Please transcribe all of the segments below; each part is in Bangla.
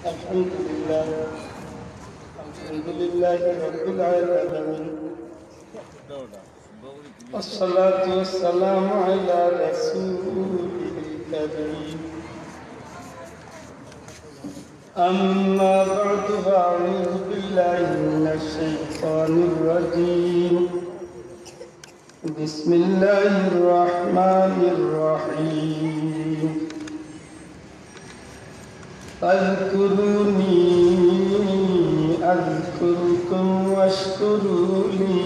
الحمد لله رب العالمين، والصلاة والسلام على رسوله الكريم. أما بعد فأعوذ بالله من الشيطان الرجيم. بسم الله الرحمن الرحيم. فاذكروني أذكركم واشكروا لي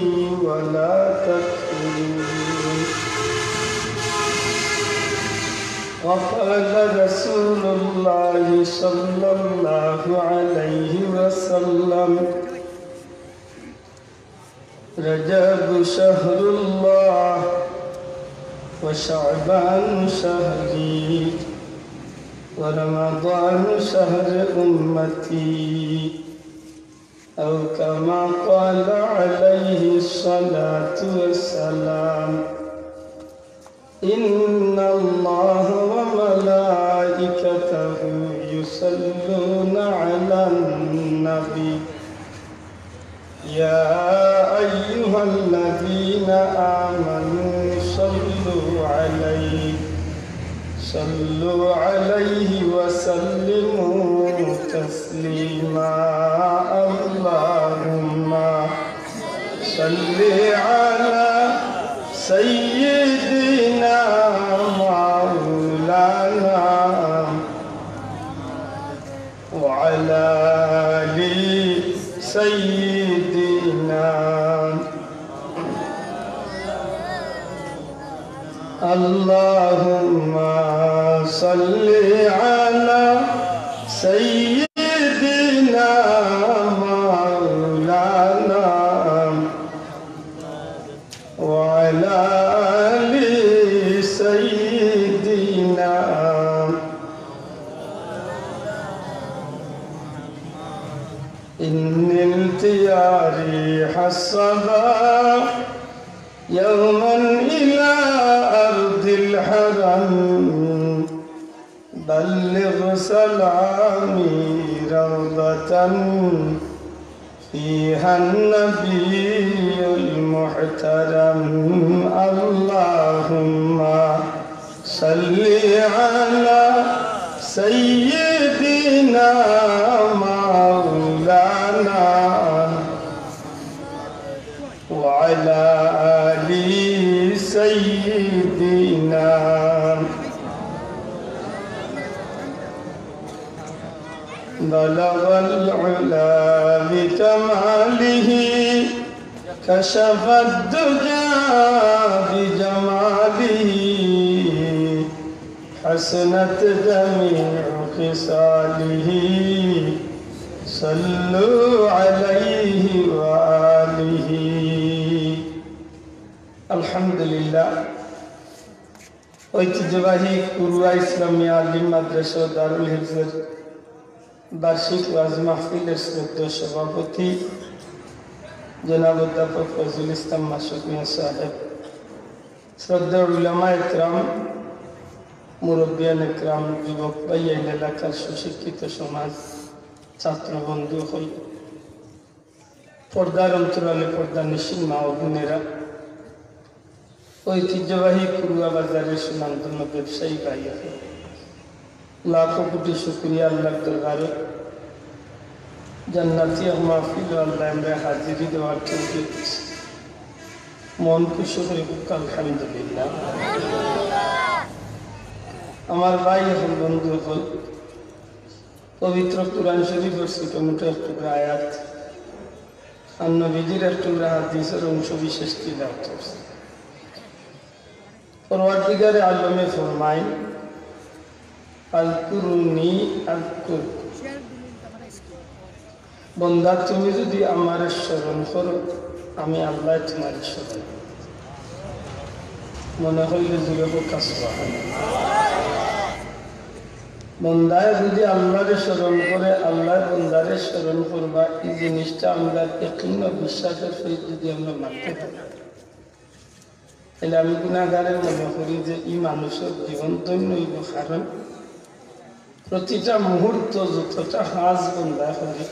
ولا تكفرون. وقال رسول الله صلى الله عليه وسلم: رجب شهر الله وشعبان شهري ورمضان شهر أمتي، أو كما قال عليه الصلاة والسلام. إن الله وملائكته يصلون على النبي يا أيها الذين آمنوا صلوا عليه وسلموا تسليما. اللهم صل على سيدنا مولانا وعلى آل سيدنا. اللهم صل على سيدنا مولانا وعلى آل سيدنا. إن التياري حصبا يوما إلى أرض الحرم، بلغ سلامي روضة فيها النبي المحترم. اللهم صل على سيدنا مولانا وعلى آل سيدنا. بلغ العلا بكماله كشف الدجى بجماله، حسنت جميع خصاله. صلوا عليه وآله. আলহামদুলিল্লাহ। ঐতিহ্যবাহী কুরুয়া ইসলামিয়া আলিম মাদ্রাসা দারুল হিফজের বার্ষিক ওয়াজ মাহফিলের শ্রদ্ধেয় সভাপতি জনাব অধ্যাপক ফজলুল ইসলাম মাসুদ মিয়া সাহেব, শ্রদ্ধেয় উলামা একরাম, মুরব্বিয়ান একরাম, যুবক ভাইয়ান, এলাকার সুশিক্ষিত সমাজ, ছাত্র বন্ধু হল, পর্দার অন্তরালে পর্দা নিশীন মা ও বোনেরা, ঐতিহ্যবাহী কুরুয়া বাজারের সুনামধন্য ব্যবসায়ী ভাই, লাখো কোটি শুকরিয়া আল্লাহর দরবারে জান্নাতি মাহফিল আল্লাহ আমরা হাজিরি দেওয়ার তৌফিক দিয়েছে। মন খুশি করে আলহামদুলিল্লাহ। আমার ভাই এখন বন্ধু হল, পবিত্র কুরআন শরীফের ছোট মোটো এক টুকরা আয়াত আর নবীজির এক টুকরা হাদিসের অংশ বিশেষ তিলাওয়াত করছে। পরওয়ারদিগারে আলমে ফরমায়, আযকুরুনি আযকুরকুম। বান্দা তুমি যদি আমার স্মরণ করো, আমি আল্লাহ তোমার স্মরণ। মনে হইলে জুড়ে কাজ বন্দায় যদি আল্লাহর স্মরণ করে, আল্লাহ বন্দারে স্মরণ করবা, এই জিনিসটা আমরা একই বিশ্বাসের সহিত যদি আমরা মানতে পারি, তাহলে আমি গুণাগারের মনে করি যে এই মানুষের জীবন ধন্য হইব। কারণ প্রতিটা মুহূর্ত যতটা কাজ বন্ধা করে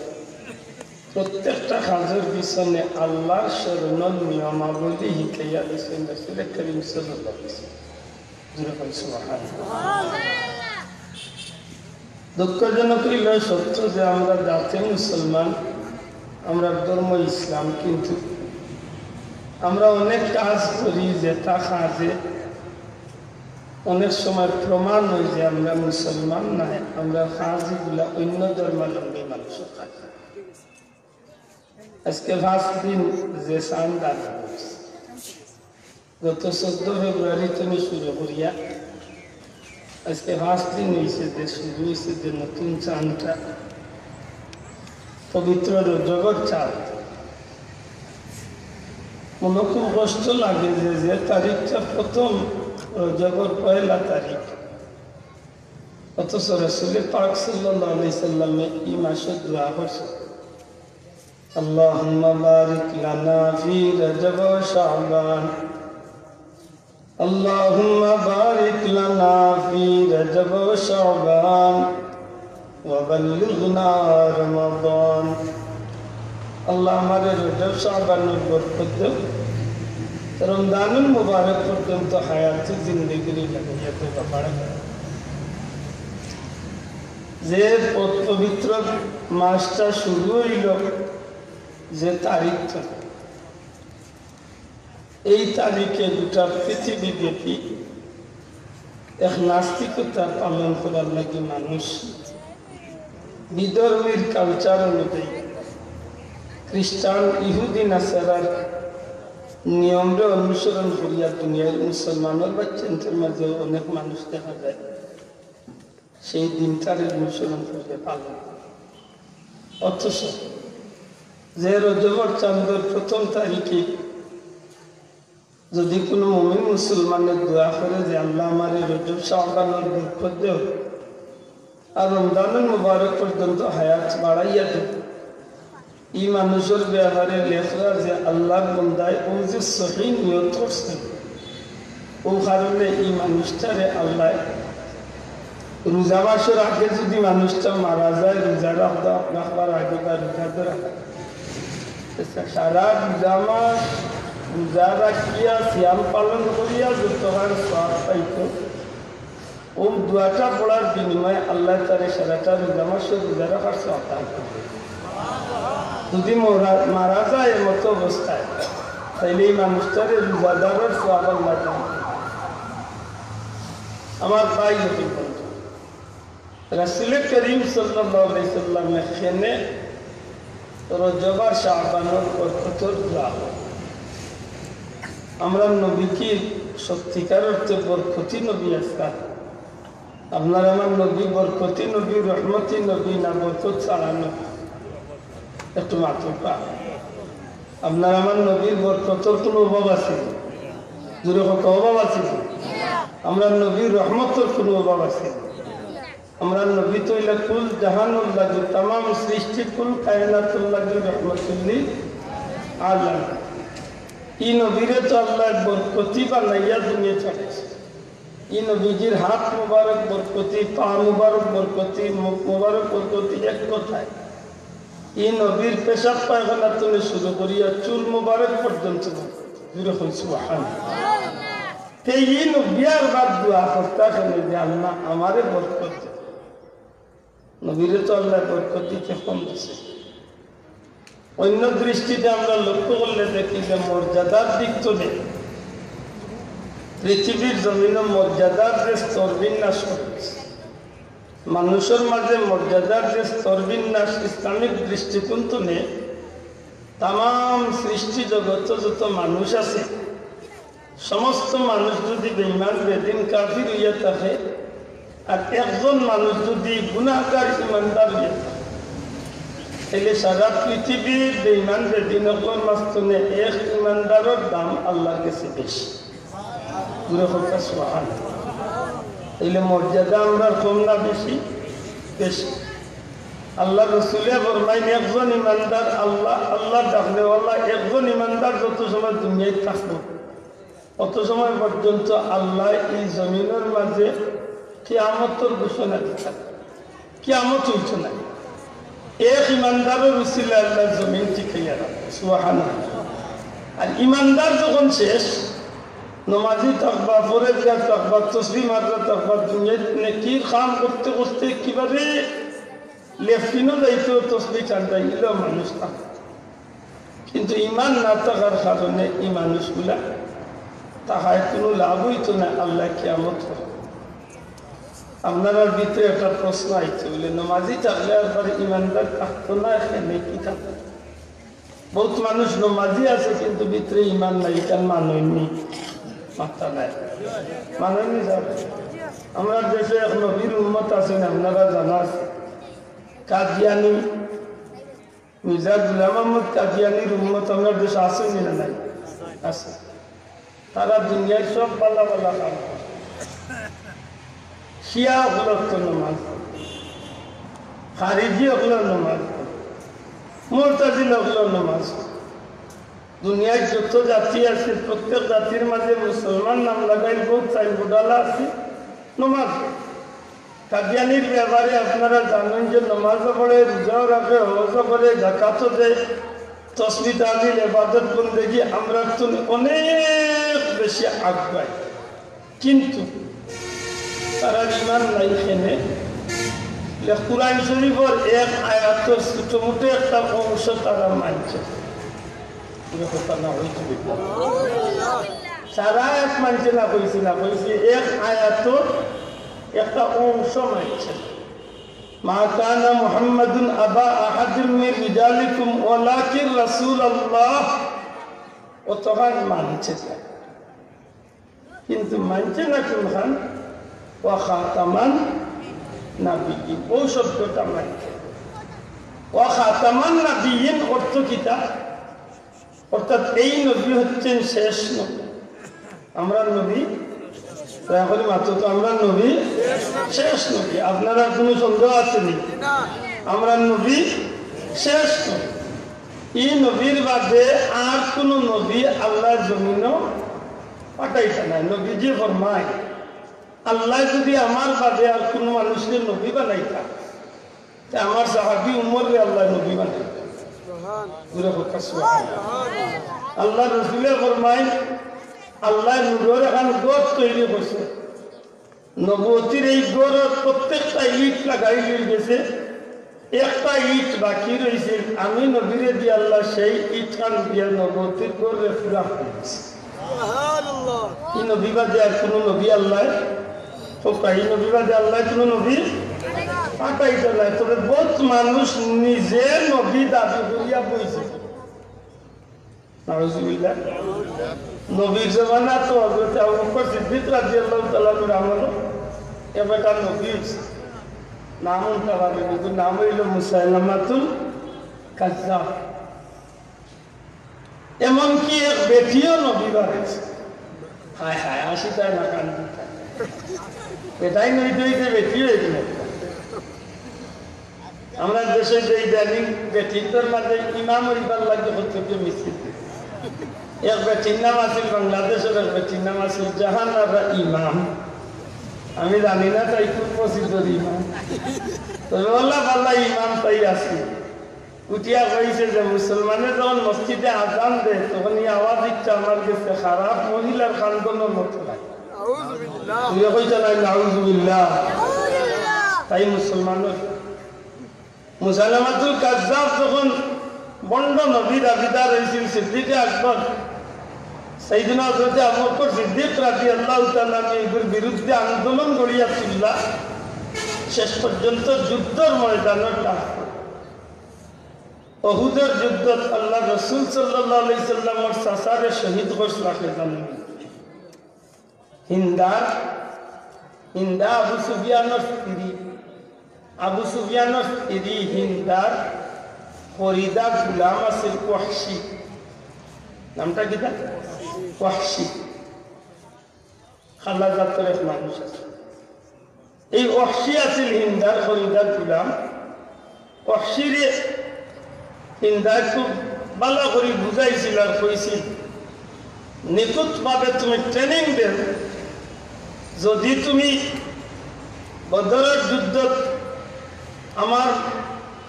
প্রত্যেকটা কাজের পিছনে আল্লাহর শরণের নিয়মাবলী শিখাইয়া দিয়েছেন রাসূল করিম সাল্লাল্লাহু আলাইহি ওয়াসাল্লাম। সুবহানাল্লাহ। দুঃখজনক হইল সত্য যে আমরা জাতি মুসলমান, আমরা ধর্ম ইসলাম, কিন্তু আমরা অনেক কাজ করি যে তা কাজে অনেক সময় প্রমাণ হয় যে আমরা মুসলমান নাই, আমরা কাজগুলা অন্য ধর্মাবলম্বী মানুষের কাজ। আজকে 5 দিন যে চাঁদ গত 14 ফেব্রুয়ারি থেকে শুরু করিয়া আজকে 5 দিন হয়েছে যে শুরু হয়েছে যে নতুন চাঁদটা পবিত্র রজবের চাঁদ। মনে খুব কষ্ট লাগে যে যে তারিখটা প্রথম রজবের 1 তারিখ, অথচ রাসূল পাক সাল্লাল্লাহু আলাইহি সাল্লামে এই মাসে দোয়া করছে, আল্লাহুম্মা বারিক লানা ফি রজব ওয়া শাবান, আল্লাহুম্মা বারিক লানা ফি রজব ওয়া শাবান ওয়া বাল্লিগনা রমাদান। আল্লাহ আমাদের রজব শাবানের বরকত দাও, রমজানুল মুবারক পর্যন্ত হায়াতে জিন্দেগি লাগিয়ে দেওয়া পারে। যে পবিত্র মাসটা শুরু হইল যে তারিখটা, এই তারিখে গোটা পৃথিবী ব্যাপী এক নাস্তিকতা পালন করার লাগে মানুষ বিধর্মীর কালচার অনুযায়ী খ্রিস্টান ইহুদি নাসারার নিয়মরে অনুসরণ করিয়া দুনিয়ার মুসলমানের বা চিন্তার মাঝে অনেক মানুষ দেখা যায় সেই দিনটার অনুসরণ করিয়া পালন। অথচ যে রজবের চাঁদের প্রথম তারিখে যদি কোনো মুমিন মুসলমানের দোয়া করে যে আল্লাহ আমার রজব শাবানের বরকত দেও আর রমজানুল মুবারক পর্যন্ত হায়াত বাড়াইয়া দেও, এই মানুষের ব্যাপারে লেখা যে আল্লাহর বন্দায় ও যে সহি নিয়ত করছেন, ও কারণে এই মানুষটারে আল্লাহ রোজা মাসের আগে যদি মানুষটা মারা যায়, রোজা রাখবার আগে বা রোজা ধরা সারা রোজা মাস রোজা রাখিয়া সিয়াম পালন করিয়া যতবার সওয়াব পাইত, ও দোয়াটা পড়ার বিনিময়ে আল্লাহ তারে সারাটা রোজা মাসের রোজা রাখার সওয়াব দান করবে। যদি মারা যায় এমতো অবস্থায়, তাইলে এই মানুষটারে রোজাদারের সওয়াব আল্লাহ দান করবে। আমার ভাই যদি বলতো রাসূল করিম সাল্লাল্লাহু আলাইহি সাল্লাম এখানে রজব আর শাবানের বরকতের দোয়া, আমরা নবী কি সত্যিকার অর্থে বরকতি নবী আসলাম? আপনার আমার নবী বরকতি নবী, রহমতি নবী না বরকত ছাড়া নবী? একটু মাত্র আপনার আমার নবীর বরকতের কোনো অভাব আছে? দূরে কত অভাব আছে? আমরা নবীর রহমতের কোনো অভাব আছে? আমরা নবী তো ইলা কুল জাহানুল লাগি, তামাম সৃষ্টি কুল কায়নাতুল লাগি রহমতুল্লিল আলামিন। এই নবীরে তো আল্লাহ বরকতি বানাইয়া দুনিয়া ছাড়ছে। এই নবীজির হাত মুবারক বরকতি, পা মুবারক বরকতি, মুখ মুবারক বরকতি এক কথায়। এই নবীর পেশাব পায়খানা থেকে শুরু করিয়া চুল মুবারক পর্যন্ত এই নবী আর বাদ দোয়া করতে যে আল্লাহ আমারে বরকত, নবীরে তো আল্লাহ বরকত দিতে কম দিছে। অন্য দৃষ্টিতে আমরা লক্ষ্য করলে দেখি যে মর্যাদার দিক তো নেই, পৃথিবীর জমিনে মর্যাদার যে স্তর বিন্যাস করেছে, মানুষের মাঝে মর্যাদার যে স্তর বিন্যাস ইসলামিক দৃষ্টিকোণ তো নেই। তাম সৃষ্টি জগৎ যত মানুষ আছে, সমস্ত মানুষ যদি বেঈমান বেদিন কাফির হইয়া থাকে, আর একজন মানুষ যদি গুনাহগার ইমানদার হইয়া থাকে, তাহলে সারা পৃথিবীর বেঈমান বেদিনকর মাঝখানে এক ইমানদারের দাম আল্লাহর কাছে বেশি। দূরে কথা সুবহানাল্লাহ। তাইলে মর্যাদা আমরা কম না বেশি? বেশি। আল্লাহ রসুলে ফরমাইন একজন ইমানদার আল্লাহ ডাকলেওয়ালা একজন ইমানদার যত সময় দুনিয়ায় থাকবো অত সময় পর্যন্ত আল্লাহ এই জমিনের মাঝে কিয়ামতের ঘোষণা দিচ্ছেন। কিয়ামত হইতো না এক ইমানদারের উসিলা আল্লাহ জমিন ঠিকাইয়া রাখে সুবহানাল্লাহ আর ইমানদার যখন শেষ নমাজি থাকবা ফরজগার থাকবা তসবিহ মাররা থাকবা দুনিয়ার নেকির কাম করতে করতে কিভাবে লেফটিনও যাইতো তসবিহ চান্দাইল মানুষ থাকে কিন্তু ইমান না থাকার কারণে এই মানুষগুলা তাহার কোনো লাভ হইতো না আল্লাহ কিয়ামত হবে আপনার ভিতরে একটা প্রশ্ন আইছে বলে নমাজি থাকলে আর পরে ইমানদার থাকতো না এখানে কি থাকতো বহুত মানুষ নমাজি আছে কিন্তু ভিতরে ইমান নাই কারণ মানয়নি মাথা নাই মানয়নি যাবে আমরা দেশে এক নবীর উম্মত আছেন আপনারা জানা আছে কাদিয়ানি মির্জা গুলাম আহমদ কাদিয়ানির উম্মত আমার দেশে আসেনি না নাই আছে তারা দুনিয়ায় সব বালা বালা কাম করে শিয়া ওগুলোর তো নমাজ খারিজি ওগুলোর নমাজ মুরতাজিলা ওগুলোর নমাজ দুনিয়ায় যত জাতি আছে প্রত্যেক জাতির মাঝে মুসলমান নাম লাগাই বহুত সাইনবোর্ডালা আছে নমাজ কাদিয়ানির ব্যাপারে আপনারা জানেন যে নমাজও পড়ে রোজাও রাখে হজও করে জাকাতও দেয় তসবিহ তাহলিল ইবাদত বন্দেগী আমরা তো অনেক বেশি আগাই কিন্তু তারা ইমান নাই এখানে কুরআন শরীফের এক আয়াতের ছোটমোটো একটা অংশ তারা মানছে সারা এক মানছে না কইছে এক আয়াতের একটা অংশ মানছে মা কানা মুহাম্মাদুন আবা আহাদিন মিন রিজালিকুম ওয়ালাকিন রাসূলুল্লাহ ও তখন মানছে কিন্তু মানছে না কোনখান ওয়া খাতামান নাবিয়্যিন ও শব্দটা মানছে ওয়া খাতামান নাবিয়্যিন অর্থ কিতা অর্থাৎ এই নবী হচ্ছেন শেষ নবী আমরা নবী তাহলে মাত্র তো আমরা নবী শেষ নবী আপনারা কোনো সন্দেহ আছে নি আমরা নবী শেষ নবী এই নবীর বাদে আর কোনো নবী আল্লাহ জমিনও পাঠাইছে না নবী যে ফরমায় আল্লাহ যদি আমার বাদে আর কোনো মানুষকে নবী বানাইতা আমার সাহাবী উমরে আল্লাহ নবী বানাইতা আল্লাহ রসুলে ফরমায় আল্লাহ নূরের এখন গড় তৈরি করছে নবতির এই গড়ের প্রত্যেকটা ইট লাগাই গেছে একটা ইট বাকি রয়েছে আমি নবীরে দিয়ে আল্লাহ সেই ইট খান দিয়া নবতির গড়ে পুরা হয়েছে এই নবী বাদে আর কোনো নবী আল্লাহ এই নবী বাদে আল্লাহ কোনো নবী পাঠাইতে নাই তবে বহুত মানুষ নিজে নবী দাবি করিয়া বইছে নাউজুবিল্লাহ নবীর জমানা তো হযরত আবু বকর সিদ্দিক রাদিয়াল্লাহু তাআলা আমল এবারটা নবী নাম তাবারে কিন্তু নাম হইল মুসাইলামাতুল কাজ্জাব এমন কি এক বেটিও নবী বানাইছে হায় হায় আসিতায় না কান্দিতা এটাই নই দইতে বেটিও এখানে আমরা দেশে যে ইদানিং বেটিদের মাঝে ইমাম হইবার লাগে হচ্ছে মিছিল এক বেটির নাম আছিল বাংলাদেশের এক বেটির নাম আছিল জাহানারা ইমাম আমি জানি না তাই খুব প্রসিদ্ধ ইমাম তবে আল্লাহ আল্লাহ ইমাম তাই আছে উঠিয়া কইছে যে মুসলমানের যখন মসজিদে আজান দেয় তখন এই আওয়াজ ইচ্ছা আমার কাছে খারাপ মহিলার খানদনের মতো লাগে তুই কইতে নাই নাউজুবিল্লাহ তাই মুসলমানের মুসাইলামাতুল কাজ্জাব যখন বন্ড নবী দাবিদার হয়েছিল সিদ্দিক আকবর সাইয়েদনা হযরত আবু বকর সিদ্দিক রাদিয়াল্লাহু তাআলা এর বিরুদ্ধে আন্দোলন করিয়া তুললা শেষ পর্যন্ত যুদ্ধের ময়দানে উহুদের যুদ্ধত আল্লাহ রাসূল সাল্লাল্লাহু আলাইহি সাল্লামের সাসারে শহীদ ঘোষণা করলেন হিন্দা আবু সুফিয়ানের স্ত্রী আবু সুফিয়ানের স্ত্রী হিন্দার ফরিদা গুলাম আছিল ওয়াহশি নামটা কি তা ওয়াহশি খালা জাতের এক মানুষ আছে এই ওয়াহশি আছিল হিন্দার ফরিদার গুলাম ওয়াহশিরে হিন্দার খুব ভালো করে বুঝাইছিল আর কইছিল নিখুঁতভাবে তুমি ট্রেনিং দেন যদি তুমি বদরের যুদ্ধ আমার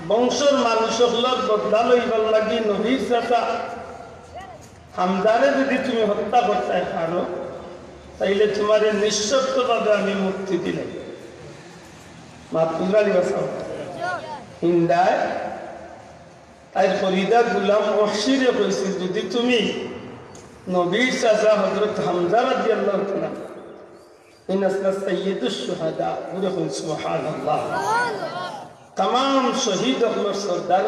বংশের মানুষ হলার বদলা লইবার লাগি নবীর চাচা হামজারে যদি তুমি হত্যা করতে পারো তাইলে তোমার নিঃশর্তভাবে আমি মুক্তি দিলাম। মাতুলারি বাসাও হিন্দায় তাই ফরিদা গুলাম ওয়াহশিরে কইছিল যদি তুমি নবীর চাচা হযরত হামজা রাদিয়াল্লাহু তাআলা ইন্নাস সাইয়্যিদুশ শুহাদা বলে সুবহানাল্লাহ तमाम शहीद अकबर सरदार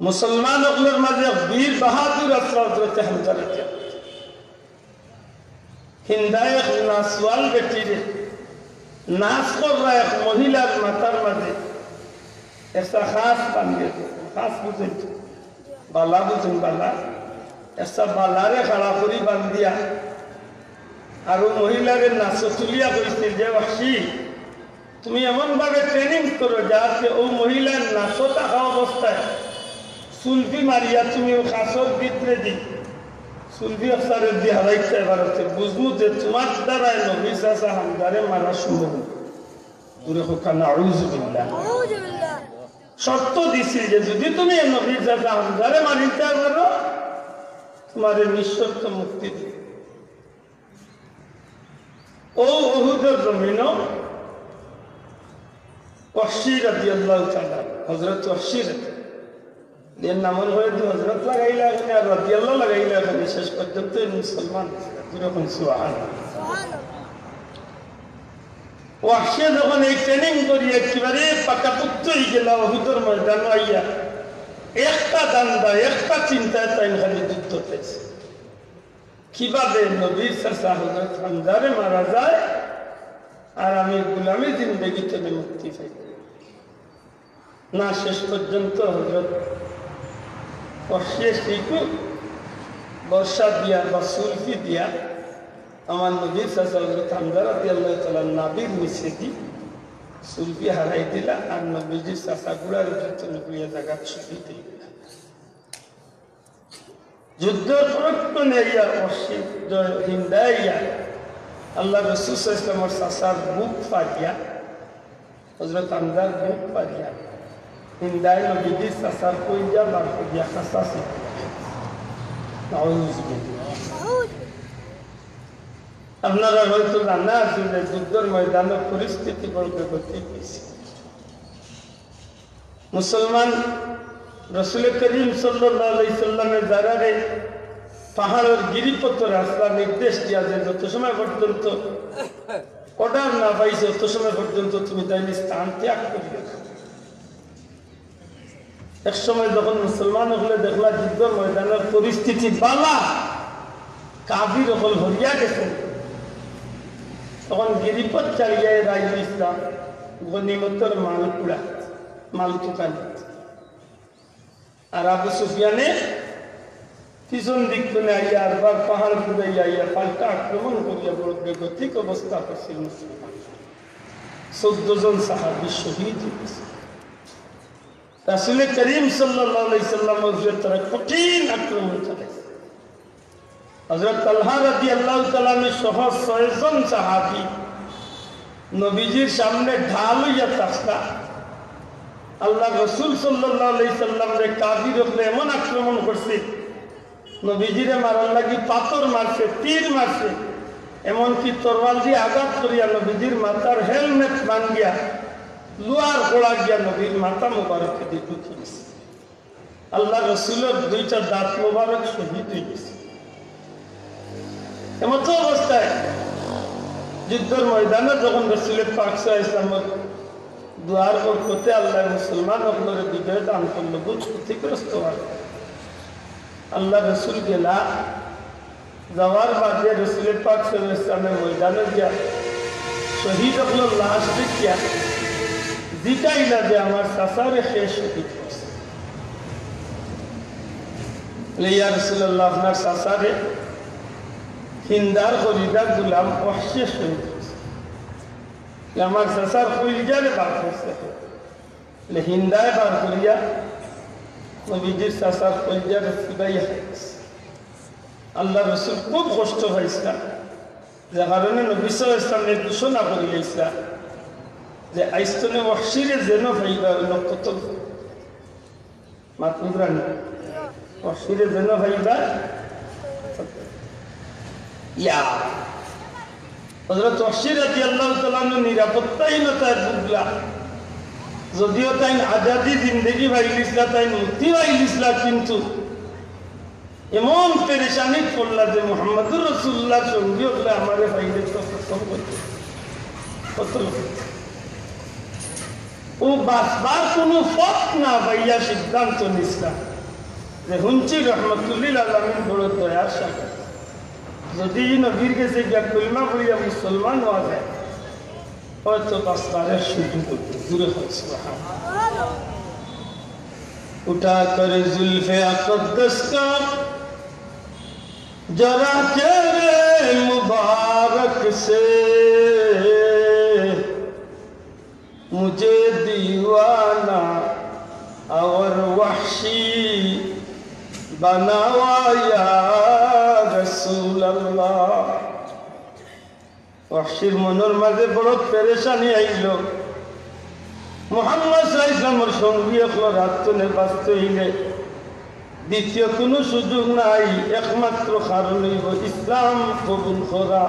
मुसलमान अकबर मजे वीर बहादुर हजरत हमजा हिंदाय नासवाल बेटी रे नाच कर रहा एक महिला मातार मजे ऐसा खास बंदे खास बुझे बाला बुझे बाला ऐसा बाला रे खड़ा करी बांध दिया और वो महिला रे नाचतुलिया कइছিল যে ওয়াহশি তুমি এমন ভাবে ট্রেনিং করো যাতে ও মহিলার নাচো থাকা অবস্থায় সুলফি মারিয়া তুমি ও খাসর ভিতরে দি সুলফি আফসারের দিয়ে হারাইতে পারছে বুঝবো যে তোমার দ্বারাই নবী চাচা হামজারে মারা সম্ভব দূরে হোক না আউযুবিল্লাহ শর্ত দিছি যে যদি তুমি নবী চাচা হামজারে মারিতে পারো তোমার নিঃশর্ত মুক্তি দিবে। ও উহুদের জমিনও ওয়াহশি রাদিয়াল্লাহু তাআলা হযরত ওয়াহশি এর নামন হয়ে তো হযরত লাগাইলা আর রাদিয়াল্লাহু লাগাইলা শেষ পর্যন্ত মুসলমান যখন সুবহানাল্লাহ ওয়াহশি যখন এই ট্রেনিং করি একেবারে পাকাপুক্ত হয়ে গেল উহুদের ময়দানে আইয়া একটা দান্দা একটা চিন্তায় তাই খালি যুদ্ধ পেয়েছে কিভাবে নবীর চাচা হযরত হামজারে মারা যায় আর আমি গোলামি জিন্দেগি থেকে মুক্তি পাই না। শেষ পর্যন্ত হযরত ওয়াহশি শিকু বর্ষা দিয়া বা সুলফি দিয়া আমার নবীর চাচা হযরত হামজা রাদিয়াল্লাহু তাআলা নাবির নিচে দি সুলফি হারাই দিলা আর নবীজির চাচা গুড়ার ভিতরে গুড়িয়া জায়গা ছুটি দিল। যুদ্ধের প্রত্যনে ইয়া ওয়াহশি হিন্দাইয়া আল্লাহ রসুল ইসলামের চাচার বুক ফাটিয়া হযরত হামজার বুক ফাটিয়া হিন্দায় নবীজির চাচার কইজা বার করিয়া খাসাছে। আপনারা হয়তো জানা আছেন যে যুদ্ধের ময়দানের পরিস্থিতি বড় গতি পেয়েছে। মুসলমান রসুল করিম সাল্লাল্লাহু আলাইহি সাল্লামের জারারে পাহাড়ের গিরিপথ রাস্তা নির্দেশ দিয়া যে যত সময় পর্যন্ত অর্ডার না পাইছে তত সময় পর্যন্ত তুমি তাইলে স্থান ত্যাগ করিবে। এক সময় যখন মুসলমান হলে দেখলা যুদ্ধের ময়দানের পরিস্থিতি বালা কাবির হল হরিয়া গেছে তখন গিরিপথ চালিয়ে রাইজুল ইসলাম গনিমতের মাল পুরা মাল টুকান আর আবু সুফিয়ানে পিছন দিক থেকে আইয়া আরবার পাহাড় ঘুরে আইয়া পাল্টা আক্রমণ করিয়া বড় বেগতিক অবস্থা করছিল মুসলমান। 14 জন সাহাবী শহীদ হয়েছে। রাসূল করিম সাল্লাল্লাহু আলাইহি সাল্লামের বিরুদ্ধে কঠিন আক্রমণ চালাইছে। হযরত তালহা রাদিয়াল্লাহু তাআলা সহ 6 জন সাহাবী নবীজির সামনে ঢাল হইয়া থাকতা আল্লাহ রাসূল সাল্লাল্লাহু আলাইহি সাল্লামের কাফির উপরে এমন আক্রমণ করছে নবীজিরে মারার লাগি পাথর মারছে তীর মারছে এমনকি তরবাল দিয়ে আঘাত করিয়া নবীজির মাথার হেলমেট ভাঙ্গিয়া লোহার গোড়া গিয়া নবীর মাথা মোবারকে দিয়ে ঢুকিয়ে গেছে। আল্লাহ রসুলের 2টা দাঁত মোবারক শহীদ হয়ে গেছে। এমন তো অবস্থায় যুদ্ধের ময়দানে যখন রসুলের পাক সাল্লাল্লাহু আলাইহি ওয়াসাল্লামের দুয়ার বরকতে আল্লাহ মুসলমান আপনার বিজয় দান করলো বুঝ ক্ষতিগ্রস্ত হয়। আল্লাহ রসুল গেলা যাওয়ার বাদে রসুলের পাক সাল্লাল্লাহু আলাইহি ওয়াসাল্লামের ময়দানে গিয়া শহীদ আপনার লাশ দেখিয়া জিকাইলা যে আমার চাচারে শেষ শহীদ করছে। ইয়া রাসূলুল্লাহ আপনার চাচারে হিন্দার খরিদার গুলাম ওয়াহশি শহীদ করছে। আমার চাচার কলিজারে বার করছে হিন্দায় বার করিয়া নবীজির চাচার কলিজারে ফুদাইয়া খাইছে। আল্লাহ রসুল খুব কষ্ট পাইছিলেন যে কারণে নবী সাল্লাল্লাহু আলাইহি ওয়াসাল্লাম ঘোষণা করিয়াছিলেন যে আইস্তনে ওয়াহশিরে যেন ভাইবা কত মাতুরান ওয়াহশিরে যেন ভাইবা ইয়া হযরত ওয়াহশি রাদিয়াল্লাহু তাআলা নিরাপত্তাহীনতায় ভুগলা যদিও তাই আজাদি জিন্দেগি ভাইলিসলা তাই মুক্তি ভাইলিসলা কিন্তু এমন পেরেশানি পড়লা যে মুহাম্মদুর রাসূলুল্লাহ সঙ্গী হলে আমারে ভাইলে কসম করতে কত ও বাসবার কোনো পথ না ভাইয়া সিদ্ধান্ত নিসলা যে হুঞ্চি রহমতুল্লিল আলামিন বড় দয়ার সাথে যদি নবীর কাছে গিয়া কলমা পড়িয়া মুসলমান হওয়া যায় হয়তো বাসবারের সুযোগ দূরে হয় সুবহানাল্লাহ उठा कर जुल्फे अक़द्दस का जरा चेहरे मुबारक से मुझे दीवाना और वहशी बनावा या रसूल अल्लाह वहशीर मनोर माঝে বড় পেরেশানি আইলো মুহাম্মদ সাল্লাল্লাহু আলাইহি ওয়াসাল্লামের সঙ্গী হলো রাতনে বাঁচতে হইলে দ্বিতীয় কোনো সুযোগ নাই একমাত্র কারণ হইল ইসলাম কবুল করা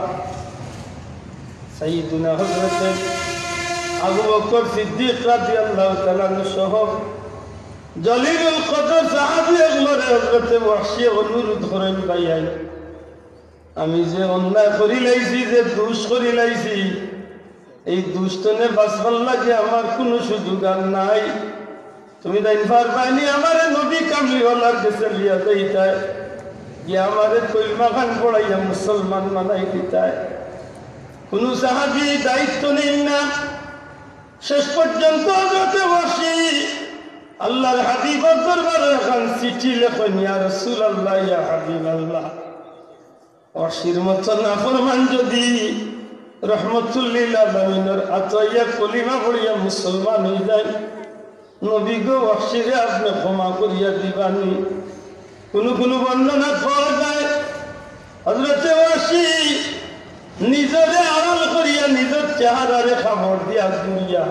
সাইয়্যিদুনা হযরত আবু বকর সিদ্দিক রাদিয়াল্লাহু তাআলা সহ জলিলুল কদর সাহাবী হযরত ওয়াহশী অনুরোধ করেন ভাইয়া আমি যে অন্যায় করি লাইছি যে দোষ করি লাইছি এই দুষ্টনে বাঁচবার লাগে আমার কোনো সুযোগ আর নাই তুমি তাই পারবানি আমার নবী কামলিওয়ালার কাছে লিয়া যাইতায় গিয়ে আমারে কলমা খান পড়াইয়া মুসলমান বানাই দিতায় কোনো সাহাবী দায়িত্ব নেন না শেষ পর্যন্ত হযরত ওয়াহশী আল্লাহর হাবিবের দরবারে খান চিঠি লেখেন ইয়া রাসূলুল্লাহ ইয়া হাবিবাল্লাহ ওয়াহশীর মতো নাফরমান যদি রহমতুল্লিল আলামিনের আতাইয়া কলিমা পড়িয়া মুসলমান হয়ে যায় নবী গো ওয়াহশীরে আপনি ক্ষমা করিয়া দিবানি কোনো কোনো বর্ণনা পাওয়া যায় হযরত ওয়াহশী নিজরে আড়াল করিয়া নিজের চেহারারে খবর দিয়া দুনিয়া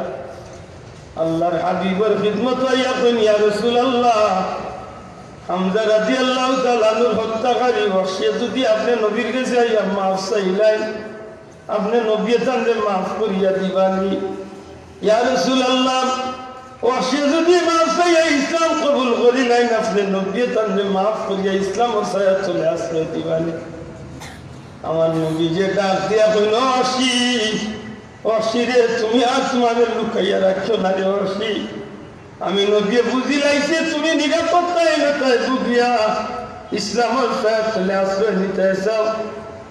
আল্লাহর হাবিবের খিদমত আইয়া কইন ইয়া রাসূলুল্লাহ হামজা রাদিয়াল্লাহু তাআলা আনহু হত্যাকারী ওয়াহশী যদি আপনি নবীর কাছে আইয়া মাফ চাইলেন আপনি নবী তানরে মাফ করিয়া দিবানি ইয়া রাসূলুল্লাহ ওয়াহশী যদি মাফ চাইয়া ইসলাম কবুল করিলেন আপনি নবী তানরে মাফ করিয়া ইসলামের ছায়া চলে আসলে দিবানি আমার নবী যে ডাক দিয়া কইল ওয়াহশী ওয়াহশী রে তুমি আর তোমাদের লুকাইয়া রাখছো না রে ওয়াহশী আমি নবী বুঝি লাইছি তুমি নিরাপত্তাহীনতায় ভুগিয়া ইসলামের ছায়া চলে আসলে নিতে চাও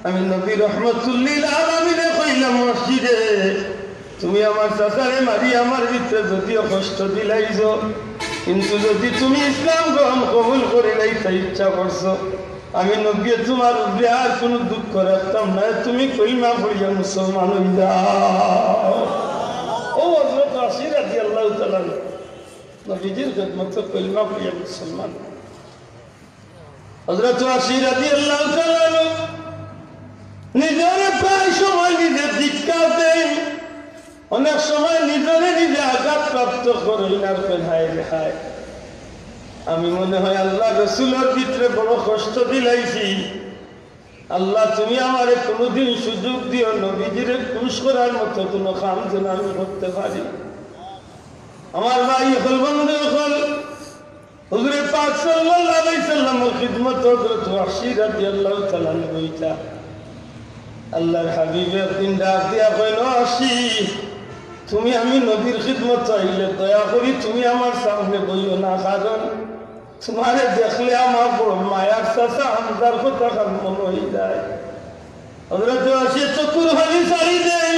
আমি নবী রহমতুল্লিল আলামিনে কইলাম ওয়াহশী রে তুমি আমার চাচারে মারি আমার ভিতরে যদিও কষ্ট দিলাইছো কিন্তু যদি তুমি ইসলাম গ্রহণ কবুল করিলাইতে ইচ্ছা করছো আমি নবী তোমার উপরে আর কোনো দুঃখ রাখতাম না তুমি কলিমা পড়িয়া মুসলমান হয়ে যাও ও হযরত ওয়াহশী রাদিয়াল্লাহু তাআলা নবীজির খিদমতে কলিমা পড়িয়া মুসলমান হযরত ওয়াহশী রাদিয়াল্লাহু তাআলা নিজের প্রায় সময় নিজে ধিক্কার দেন অনেক সময় নিজরে নিজে আঘাতপ্রাপ্ত করেন আর হায় রে হায় আমি মনে হয় আল্লাহ রাসূলের ভিতরে বড় কষ্ট দিলাইছি আল্লাহ তুমি আমারে কোনোদিন সুযোগ দিও নবীজিরে খুশ করার মতো কোনো কাম যেন আমি করতে পারি আমার ভাই হল বন্ধু হল হুজুরে পাক সাল্লাল্লাহু আলাইহি সাল্লামের খিদমত হযরত ওয়াহশী রাদিয়াল্লাহু তাআলা বইতা আল্লাহর হাবিব একদিন ডাক দিয়া কইল ওয়াহশী তুমি আমি নবীর খিদমত চাইলে দয়া করি তুমি আমার সামনে বইও না কারণ তোমারে দেখলে আমার বড় মায়ার চাচা হামজার কথা মনে হয়ে যায় হযরত ওয়াহশী চকুর হানি ছাড়ি দেন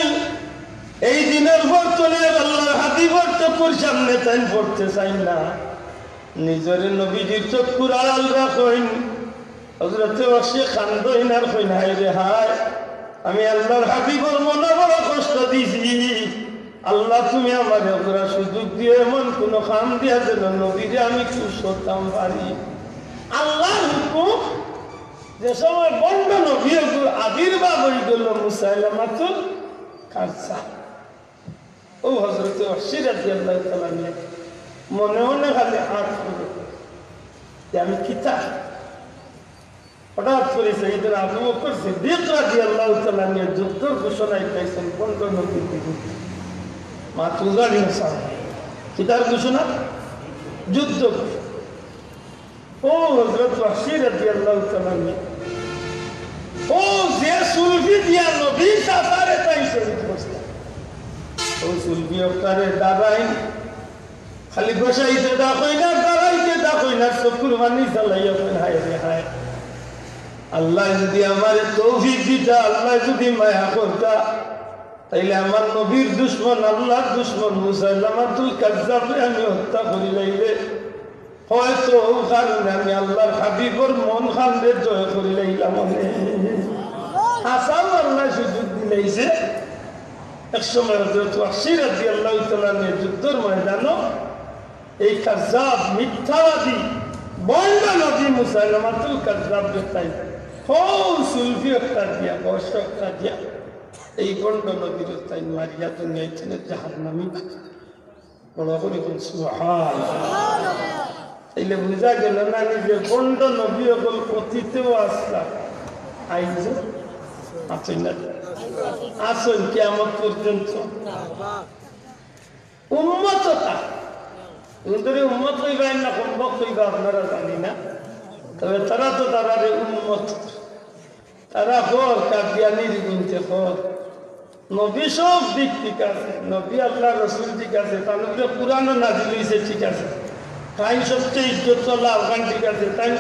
এই দিনের পর চলে আল্লাহর হাবিবের চকুর সামনে তাই পড়তে চাই না নিজের নবীজির চকুর আড়াল রাখেন হযরত ওয়াহশী কান্দইন আর কইন হায় রে হায় আমি আল্লাহর হাবিবের মনে বড় কষ্ট দিছি আল্লাহ তুমি আমাকে পুরা সুযোগ দিয়ে এমন কোন কাম দিয়া যেন নবীরে আমি খুশ করতাম পারি আল্লাহর হুকুম যে সময় বন্ড নবী আবির্ভাব হয়ে গেল মুসাইলামাতুল কাযযাব ও হযরত ওয়াহশী রাদিয়াল্লাহু তাআলা মনে মনে খালি হাত করে যে আমি কিতা হঠাৎ করে সাইয়েদনা আবু বকর সিদ্দিক রাদিয়াল্লাহু তাআলা যুদ্ধের ঘোষণা দিয়েছেন 15 নবীর বিরুদ্ধে মাত্র জানি না কিতার ঘোষণা যুদ্ধ ও হযরত ওয়াহশী রাদিয়াল্লাহু তাআলা ও যে সুলফি দিয়া নবী সাফারে তাই শহীদ করছে ও সুলফি অবতারে দাদাই খালি বসাইতে দেখই না দাঁড়াইতে দেখই না চকুর মানি চালাইয়া হায় রে হায় আল্লাহ যদি আমার তৌফিক দিতা আল্লাহ যদি মায়া করতা তাইলে আমার নবীর দুশ্মন আল্লাহর দুশ্মন মুসাইলামাতুল কাজ্জাবরে আমি হত্যা করি লাইলে হয়তো কারণে আমি আল্লাহর হাবিবর মন খানরে জয় করি লাইলাম হাসান আল্লাহ সুযোগ দিলাইছে একসময় হযরত ওয়াহশী রাদিয়াল্লাহু তাআলা যুদ্ধের ময়দানও এই কাজ্জাব মিথ্যাবাদী বন্ড নবী মুসাইলামাতুল কাজ্জাবরে তাই সুলফি একটা দিয়া বর্ষ একটা দিয়া এই বন্ড নবীর তাই মারিয়া দুনিয়ায় ছিলেন জাহান্নামী বড় করে সুবহানাল্লাহ তাইলে বুঝা গেল না যে বন্ড নবী অকল পতিতেও আসলা আইজ আছেন না আসুন কিয়ামত পর্যন্ত উম্মততা ওদের উম্মত হইবেন না সম্ভব হইবা আপনারা জানি না তবে তারা তো তারা উম্মত তারা হল কাদিয়ানির গুনতে হল নবী সব দিক ঠিক আছে নবী আল্লাহ রসুল ঠিক আছে তাহলে পুরানো নাজিল হয়েছে ঠিক আছে তাই সবচেয়ে ইজ্জত আফগান ঠিক আছে তাই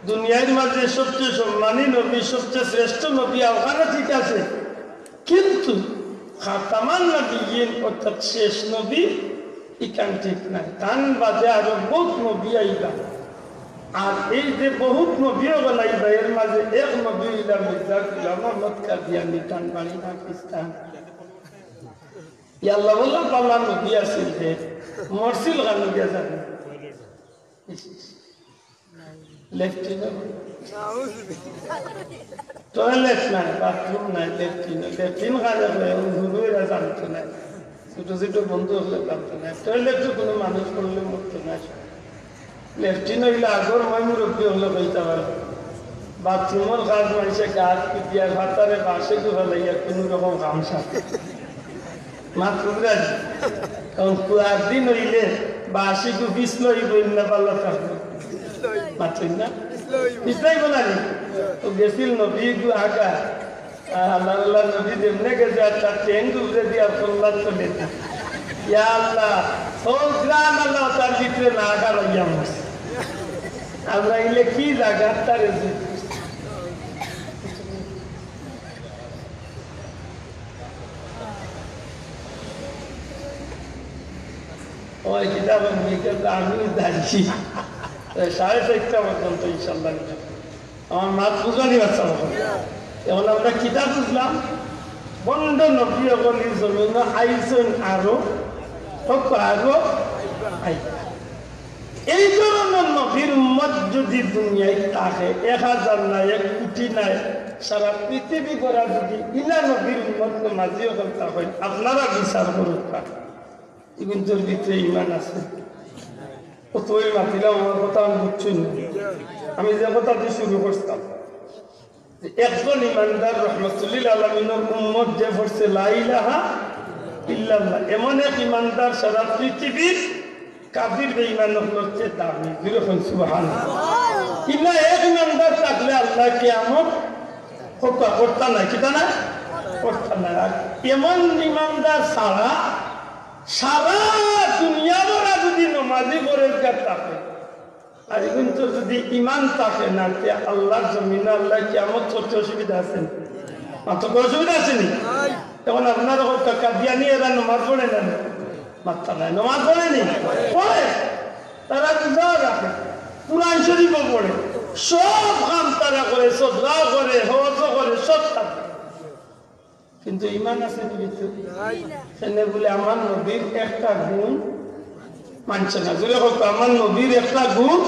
দুনিয়ার মাঝে সবচেয়ে সম্মানী নবী সবচেয়ে শ্রেষ্ঠ নবী আফগানও ঠিক আছে কিন্তু খাতামান নবীন অর্থাৎ শেষ নবী ইকান ঠিক নাই তান বাদে আরো বহুত নবী আইবা আর এই যে বহুত নবীও বানাইবা এর মাঝে এক নবী ইলা মির্জা গুলাম আহমদ কাদিয়ানী টানবাড়ি পাকিস্তান আল্লাহ বললাম পাল্লা নবী আসিল যে মরসিল গান গিয়া যাবে টয়লেট নাই বাথরুম নাই লেট্রিন খালে হুজুরা জানতো না ছোট ছোট বন্ধু হলে জানতো না টয়লেটও কোনো মানুষ করলে মরতো না লেট্রিন হইলে আগর মই মুরব্বী হলে কইতে পারবো বাথরুমের কাজ মানুষে গাছ পিটিয়া ভাতারে বাসে ফেলাইয়া কোনো রকম গামছা মাত্র কারণ কুয়ার দিন হইলে বাসিকু বিষ লইব না পাল্লা থাকবে মাত্র না পিছলাইব না ও গেছিল নবী গু আগা আল্লাহ আল্লাহ নবী যেমনে গেছে একটা ট্রেন ডুবরে দিয়া পল্লার চলে ইয়া আল্লাহ ও গ্রাম আল্লাহ তার ভিতরে না আগা লইয়া মাস আমরা ইলে কি জায়গা তার ওই কিতাব আমি দাঁড়িয়েছি 4:30 পর্যন্ত ইনশাল্লাহ আমার মাত বুঝানি বাচ্চা এখন আমরা কিতাব বুঝলাম বন্ড নবী অগলির জমিন আইসন আরো আরো এই ধরনের নবীর উম্মত যদি দুনিয়ায় থাকে 1000 নাই 1 কোটি নাই সারা পৃথিবী করা যদি ইলা নবীর উম্মত মাঝিও করতে হয় আপনারা বিচার করুন কিন্তু ভিতরে ইমান আছে কতই মাতিলাম আমার কথা আমি বুঝছি না আমি যে কথা দিয়ে শুরু করতাম একজন ইমানদার রহমতুল্লিল আলমিনের উম্মত যে পড়ছে লা ইলাহা ইল্লাল্লাহ এমন এক ইমানদার সারা পৃথিবীর কাফির বেঈমান হচ্ছে দামি যেরকম সুবহানাল্লাহ ইল্লা এক ইমানদার থাকলে আল্লাহ কিয়ামত করতা না কিতা না করতা না এমন ইমানদার ছাড়া সারা দুনিয়া ভরা যদি নমাজি পরেজগার থাকে আর কিন্তু যদি ইমান থাকে না আল্লাহর জমিন আল্লাহ কিয়ামত করতে অসুবিধা আছে মাত্র অসুবিধা আছে নি তখন আপনার কাদিয়ানি এরা নমাজ পড়ে না মাত্রা নাই নমাজ পড়েনি পড়ে তারা রোজাও রাখে কুরআন শরীফও পড়ে সব কাম তারা করে সদরাও করে হজও করে সব থাকে কিন্তু ইমান আছে সেনে বলে আমার নবীর একটা গুণ মানছে না যদি হোক আমার নবীর একটা গুণ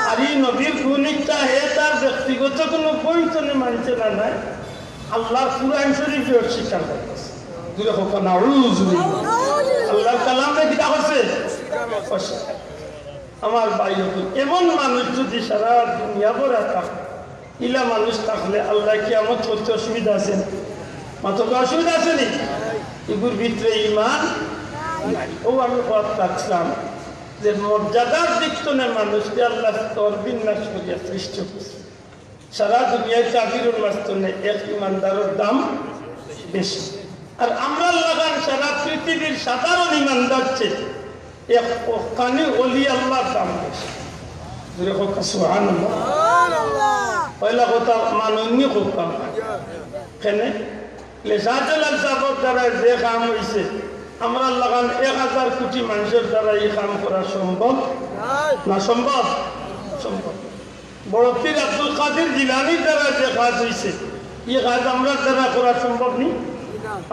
আর এই নবীর গুণ একটা হে তার ব্যক্তিগত কোনো বইতনে মানছে না নাই আল্লাহ কুরআন শরীফে স্বীকার করতেছে দূরে হোক নাউযুবিল্লাহ আল্লাহর কালামে কি করছে আমার ভাই এমন মানুষ যদি সারা দুনিয়া ভরা থাকে ইলা মানুষ থাকলে আল্লাহ কিয়ামত করতে অসুবিধা আছে মাত্র অসুবিধা আছে নি এগুলোর ভিতরে ঈমান নাই ও আমি কথা রাখলাম যে মর্যাদার দিক থেকে মানুষকে আল্লাহ স্তর বিন্যাস করিয়া সৃষ্টি করছে সারা দুনিয়ায় কাবিরুল মাস্তনে এক ইমানদারের দাম বেশি আর আমরা লাগান সারা পৃথিবীর সাধারণ ইমানদার চেয়ে এক কানি ওলি আল্লাহর দাম বেশি জোরে হোক সুবহানাল্লাহ পয়লা কথা মাননীয় কথা কেন লেসাজলাল সাবর দ্বারা যে কাম হয়েছে আমরা লাগান 1000 কোটি মানুষের দ্বারা এই কাম করা সম্ভব না সম্ভব সম্ভব বড় পীর আব্দুল কাদের জিলানীর দ্বারা যে কাজ হয়েছে এই কাজ আমরা দ্বারা করা সম্ভব নি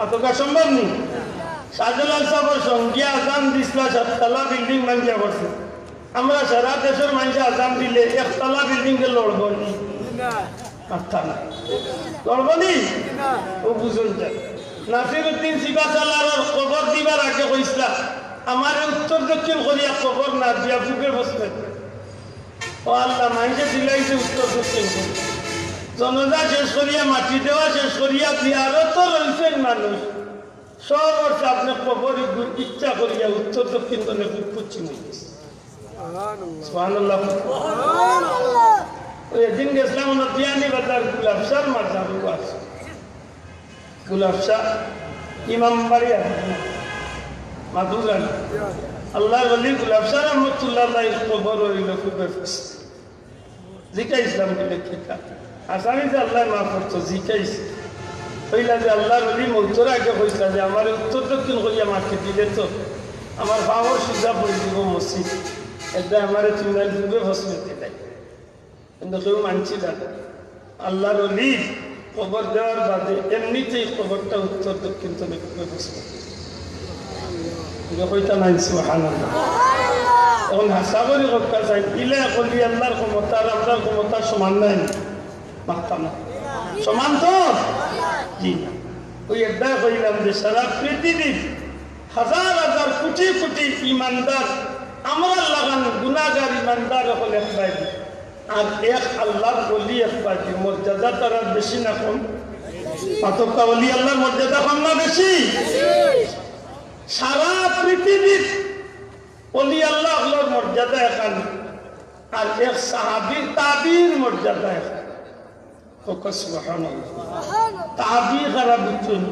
আতকা সম্ভব নি শাহজালাল সাহেবের সঙ্গে আজান দিসলা 7 তলা বিল্ডিং বানিয়ে করছে আমরা সারা দেশের মানুষ আজান দিলে 1 তলা বিল্ডিং কে লড়ব নি কথা না লড়ব নি ও বুঝুন যায় নাসিরউদ্দিন সিবাসালার কবর দিবার আগে কইছলা আমার উত্তর দক্ষিণ কোরিয়া কবর না দিয়া বুকে বসবে ও আল্লাহ মাইন্ডে দিলাইছে উত্তর দক্ষিণ জনতা শেষ করিয়া মাটি দেওয়া শেষ করিয়া বিহারও তো রয়েছেন মানুষ সব অর্থে আপনি কবর ইচ্ছা করিয়া উত্তর দক্ষিণ দলে পশ্চিম হয়েছে ওই একদিন গেছিলাম নদিয়ানি বাজার গুলাবশার মারজাম আছে গুলাবশাহ ইমাম বাড়ি আছে মাদুরান আল্লাহর ওলি গুলাবশাহ রহমতুল্লাহ কবর হইল খুবই জিকা ইসলাম বলে কিতা আসামি যে আল্লাহ মাফ করতো জিকাইছে হইলা যে আল্লাহর ওলি মৌতর আগে কইসলা যে আমার উত্তর দক্ষিণ করিয়া মাকে দিলে তো আমার বাবার সুজা পড়ে দিব মসজিদ এটা আমার চুনাল যুগে ফসলতে দেয় কিন্তু কেউ মানছিল না আল্লাহর ওলি কবর দেওয়ার বাদে এমনিতেই কবরটা উত্তর দক্ষিণ তো খুবই ফসল কইতা নাই সুবহানাল্লাহ এখন হাসা করে কথা চাই ইলে কলি আল্লাহর ক্ষমতা আর আমরার ক্ষমতা সমান নাই মাত্রা না সমান তো জি না ওই একটা কইলাম যে সারা পৃথিবীর হাজার হাজার কোটি কোটি ইমানদার আমরা লাগান গুনাহগার ইমানদার হল এক বাইরে আর এক আল্লাহর ওলি এক বাইরে মর্যাদা তারা বেশি না কম পাতকা ওলি আল্লাহর মর্যাদা কম না বেশি সারা পৃথিবীর ওলি আল্লাহ আল্লাহর মর্যাদা এখান আর এক সাহাবীর তাবির মর্যাদা এখান তাবি খারাপ বুঝুন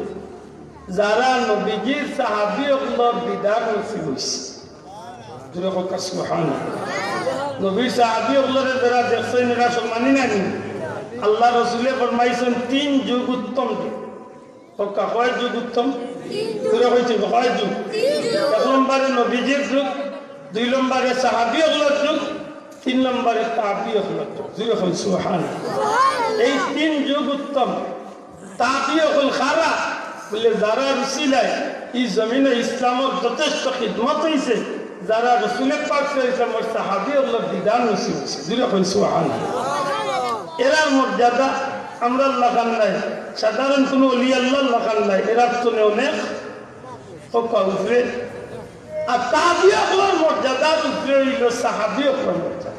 যারা নবীজির সাহাবী আল্লাহর দিদার নসিব হইছে জোরে কথা সুবহানাল্লাহ নবীর সাহাবী আল্লাহর যারা দেখছেন এরা সম্মানী নানি আল্লাহ রাসূলে ফরমাইছেন 3 যুগ উত্তম কয় যুগ উত্তম জোরে কইছে কয় যুগ 1 নম্বরে নবীজির যুগ 2 নম্বরে সাহাবী আল্লাহর যুগ 3 নম্বরে তাবি আল্লাহর যুগ জোরে কইছে সুবহানাল্লাহ এই 3 যুগ উত্তম তাবিউল খারা বলে যারা রসিলায় এই জমিনে ইসলামের যথেষ্ট খিদমত হয়েছে যারা রসুলের পাক ইসলামের সাহাবী আল্লাহর দিদার নসিব হয়েছে দুইটা কই সুবহানাল্লাহ এরা মর্যাদা আমরা লাগান নাই সাধারণ কোনো ওলি আল্লাহ লাগান নাই এরা তো অনেক হকা উপরে আর তাবিউল মর্যাদার উপরে হইল সাহাবী আল্লাহর মর্যাদা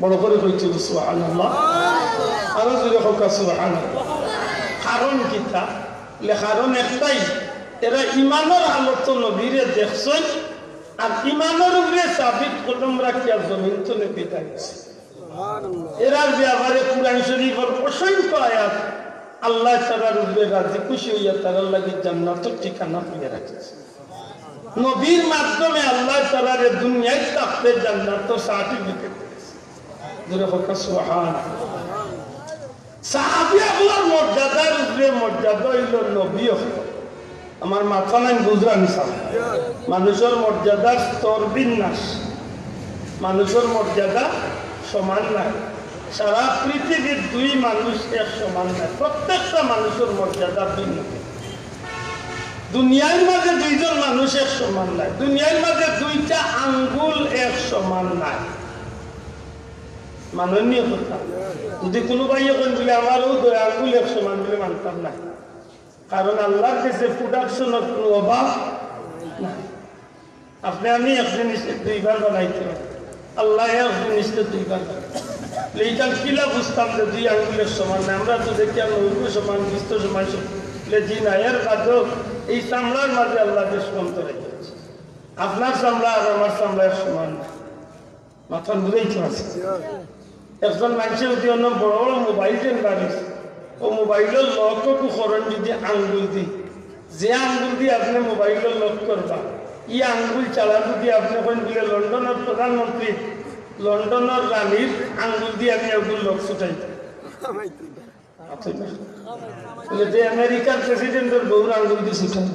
বড় করে কইছে সুবহানাল্লাহ আর জোরে হকা সুবহানাল্লাহ কারণ কিতা কারণ একটাই এরা ইমানের আলোত নবীরে দেখছেন আর ইমানের উপরে সাবিত কদম রাখিয়া জমিন তো বিদায় এরার ব্যাপারে কুরআন শরীফের অসংখ্য আয়াত আল্লাহ তাআলার উপরে রাজি খুশি হইয়া তার লাগি জান্নাতের ঠিকানা পেয়ে রাখছে নবীর মাধ্যমে আল্লাহ তাআলার দুনিয়ায় থাকতে জান্নাতের সার্টিফিকেট দিয়েছে জোরে হোক সুবহানাল্লাহ সাহাবী আল্লাহর মর্যাদার উপরে মর্যাদা হইল নবী আমার মাথা নাই বুঝরানি সাহেব মানুষের মর্যাদার স্তর বিন্যাস মানুষের মর্যাদা সমান নাই সারা পৃথিবীর 2 মানুষ এক সমান নাই প্রত্যেকটা মানুষের মর্যাদা ভিন্ন দুনিয়ার মাঝে 2 জন মানুষ এক সমান নাই দুনিয়ার মাঝে 2টা আঙ্গুল এক সমান নাই মাননীয় কথা যদি কোনো ভাই এখন বলে আমারও 2 আঙ্গুল এক সমান বলে মানতাম না কারণ আল্লাহর কাছে প্রোডাকশনের কোনো অভাব নাই। আপনি আমি এক জিনিসে দুইবার বানাইতে পারি, আল্লাহ এক জিনিসটা দুইবার বানাই। এইটা কিলা বুঝতাম যে দুই আঙ্গুলের সমান না, আমরা তো দেখি আমরা সমান বিস্ত সমান জি না, এর কাজও এই চামড়ার মাঝে আল্লাহ বেশ কমতে রেখেছে। আপনার চামড়া আর আমার চামড়ার সমান না, মাথা বুঝাইতে পারছি। একজন মানুষের যদি অন্য বড় বড় মোবাইল টেন বাড়িছে, ও মোবাইলের লকও করেন যদি আঙ্গুল দিই, যে আঙ্গুল দিয়ে আপনি মোবাইলের লক করবা, ই আঙ্গুল চালা যদি আপনি কোন দিলে লন্ডনের প্রধানমন্ত্রী, লন্ডনের রানীর আঙ্গুল দিয়ে আমি আঙ্গুল লক ছুটাই যে আমেরিকার প্রেসিডেন্টের গৌর আঙ্গুল দিয়ে ছুটাই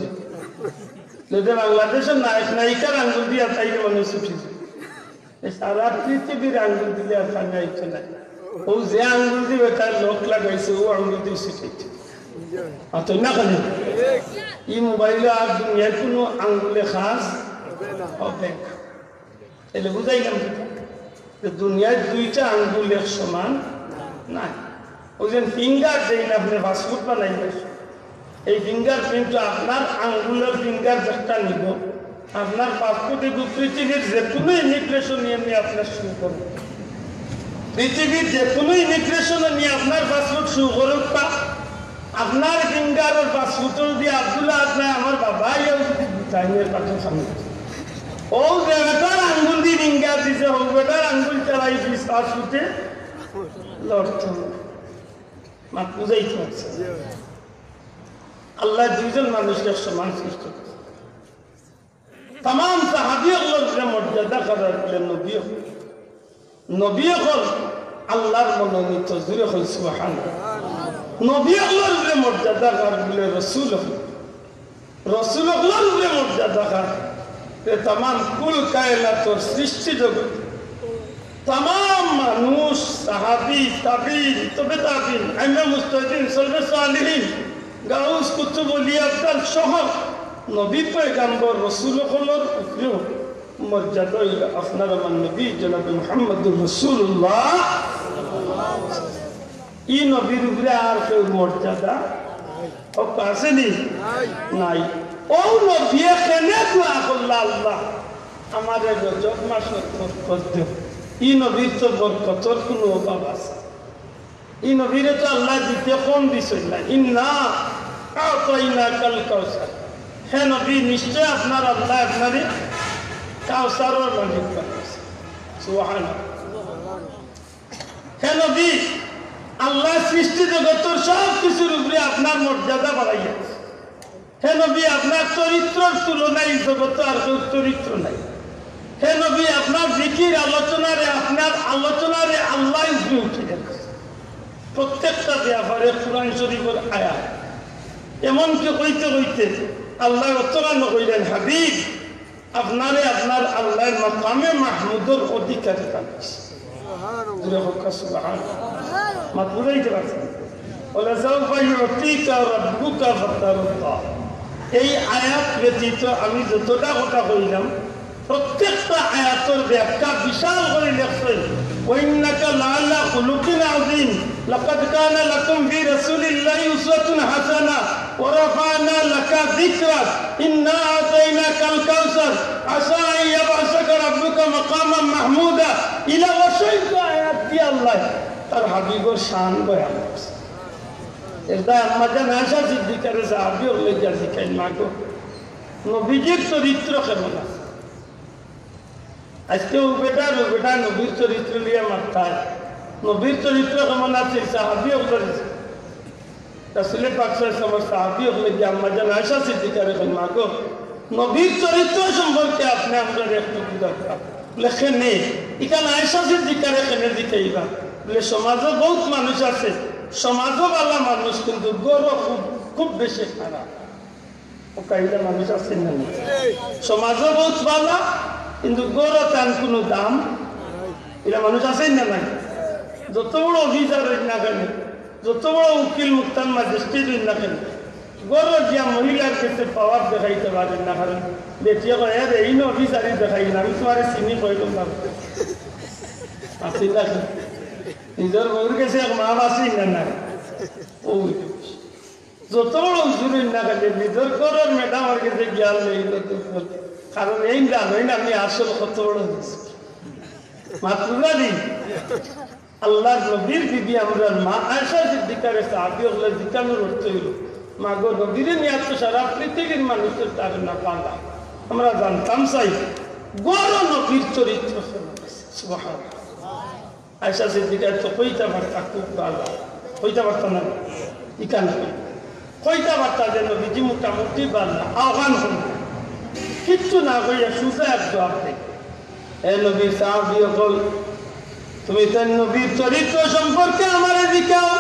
দেয়, বাংলাদেশের নায়ক নায়িকার আঙ্গুল দিয়ে তাই মানে ছুটি সারা পৃথিবীর আঙ্গুল দিলে আর নায়িকা নাই। ও যে আঙ্গুল দিবে তার লোক লাগাইছে, ও আঙ্গুল দিয়ে ছুটাইছে না কেন? ই মোবাইলে আর দুনিয়ার কোনো আঙ্গুলে খাস হবে না। তাহলে বুঝাইলাম যে দুনিয়ার দুইটা আঙ্গুল এক সমান নাই। ওই যে ফিঙ্গার দেই না আপনি ফাস্টফুড বানাইবেন, এই ফিঙ্গার প্রিন্ট আপনার আঙ্গুলের ফিঙ্গার যেটা নিব, আপনার পাসপোর্টে পৃথিবীর যে কোনো ইমিগ্রেশন নিয়ে আপনার শুরু করুন, পৃথিবীর যে কোনো ইমিগ্রেশন নিয়ে আপনার পাসপোর্ট শুরু করুক, আপনার ফিঙ্গারের পাসপোর্ট দিয়ে আব্দুল্লাহ আপনার আমার বাবা চাইনের পাঠের সামনে ও বেটার আঙ্গুল দিয়ে ফিঙ্গার দিছে, ও বেটার আঙ্গুল চালাই পাসপোর্টে লড়ত মা বুঝাইতে পারছে। আল্লাহ দুইজন মানুষকে সমান সৃষ্টি করছে। তাম সাহাবীদের মর্যাদা করার বলে নবী হল আল্লাহর মনোনীত, জুড়ে হল সুবহানাল্লাহ। নবী হলের উপরে মর্যাদা কার বলে রসুল হল, রসুল হলের উপরে মর্যাদা কার তাম কুল কায়নাতর সৃষ্টি জগৎ তাম মানুষ সাহাবী তাবিন তবে তাবিন আইমা মুস্তাহিদিন সলবে সালিহিন গাউস কুতুব ওলিয়া আফদাল সহ নবী পয়গম্বর রসুল হলের উপরেও মর্যাদা হইল আপনার আমার নবী জনাব মুহাম্মদুর রাসূলুল্লাহ। ই নবীর উপরে আর কেউ মর্যাদা আসেনি নাই। ও নবী কেনে দোয়া করল আল্লাহ আমার রজব মাস করতে, ই নবীর তো বরকতর কোনো অভাব আছে। ই নবীরে তো আল্লাহ দিতে কম দিছিল না, ইন্না আতাইনাকাল কাউসার, হে নবী নিশ্চয় আপনার আল্লাহ আপনারে কাউসারের মালিক বানাইছে। সুবহানাল্লাহ। হে নবী আল্লাহ সৃষ্টি জগতের সব কিছুর উপরে আপনার মর্যাদা বাড়াইয়াছে। হে নবী আপনার চরিত্রের তুলনায় জগতে আর কেউ চরিত্র নাই। হে নবী আপনার জিকির আলোচনারে আপনার আলোচনারে আল্লাহ উপরে উঠে গেছে। প্রত্যেকটা ব্যাপারে কুরআন শরীফের আয়াত, এমনকি কইতে কইতে আল্লাহ অতগান কইলেন হাবিব আপনারে আপনার আল্লাহর মাকামে মাহমুদের অধিকারী বানাইছে। এই আয়াত ব্যতীত আমি যতটা কথা কইলাম প্রত্যেকটা আয়াতের ব্যাখ্যা বিশাল করে লেখছেন। وإنك لعلى خلق عظيم لقد كان لكم في رسول الله أسوة حسنة ورفعنا لك ذكرك إنا أعطيناك الكوثر عسى أن يبعثك ربك مقاما محمودا إلى وشيء آيات دي الله তার হাবিবের শান বয়ান করছে। এটা আমাদের আয়েশা সিদ্দিকার সাহাবী হলে যা শিখাইন মাগো নবীজির চরিত্র কেমন আছে। আজকে ও বেটা নবীর চরিত্র নিয়ে মাথায়, নবীর চরিত্র কেমন আছে সাহাবী হলে রাসূল পাক সাল্লাল্লাহু আলাইহি সাহাবী হলে যে আমাদের আয়েশা সিদ্দিকার মাগো নবীর চরিত্র সম্পর্কে আপনি আমাদের একটু দরকার লেখেন নেই। এখানে আয়েশা সিদ্দিকার এখানে দিতেইবা বলে সমাজে বহুত মানুষ আছে, সমাজও ভালো মানুষ কিন্তু গৌরব খুব বেশি খারাপ। ও কাইলে মানুষ আছে না, সমাজও বহুত ভালো কিন্তু গৌরব তার কোনো দাম, এটা মানুষ আছে না নাই। যত বড় অফিসার হইন না কেন, যত বড় উকিল মুক্তান ম্যাজিস্ট্রেট হইন না কেন, গৌরব দিয়া মহিলার ক্ষেত্রে পাওয়ার দেখাইতে পারেন না। কারণ বেটিয়া কয় এই না অফিসারই দেখাই না, আমি তোমার চিনি কইলাম না আসি না, নিজের বউর কাছে এক মা বাসি না না। যত বড় হুজুরের না কাজে নিজের করার ম্যাডামের কাছে জ্ঞান নেই, কারণ এই জানোই না আমি আসল কত বড় মাত্র জানি আল্লাহর নবীর বিবি আমরা মা আয়েশা সিদ্দিকার সাহাবী হলে জিকানোর অর্থ হইল মা গো নবীর নিয়ে তো সারা পৃথিবীর মানুষের তার না পালা আমরা জানতাম চাই গড় নবীর চরিত্র সুবহানাল্লাহ। আয়েশা সিদ্দিকার তো কইতা পারতা খুব ভালো, কইতা পারতা না ইকান কইতা পারতা যে নবীজি মোটামুটি ভালো আহ্বান হল কিচ্ছু না কইয়া সুজা এক জবাব দেয়, এ নবীর সাহাবী হল তুমি তার নবীর চরিত্র সম্পর্কে আমার দিকাও।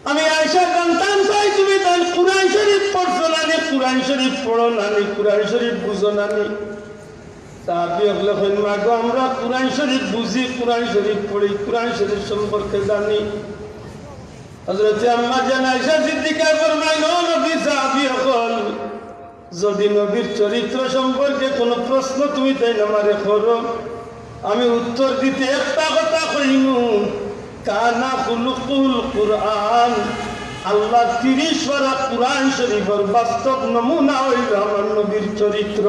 আমি আয়েশা জানতাম চাই তুমি তার কুরআন শরীফ পড়ছো না, কুরআন শরীফ পড়ো না, কুরআন শরীফ বুঝো না। সাহাবী হলে কইন মা গো আমরা কুরআন শরীফ বুঝি, কুরআন শরীফ পড়ি, কুরআন শরীফ সম্পর্কে জানি। হযরত আম্মা জান আয়েশা সিদ্দিকা ফরমাইল ও নবী সাহাবী হল যদি নবীর চরিত্র সম্পর্কে কোনো প্রশ্ন তুমি তাই আমারে করো আমি উত্তর দিতে একটা কথা কইমু কানা খুলুকুল কুরআন, আল্লাহ 30 পারা কুরআন শরীফের বাস্তব নমুনা হইল আমার নবীর চরিত্র।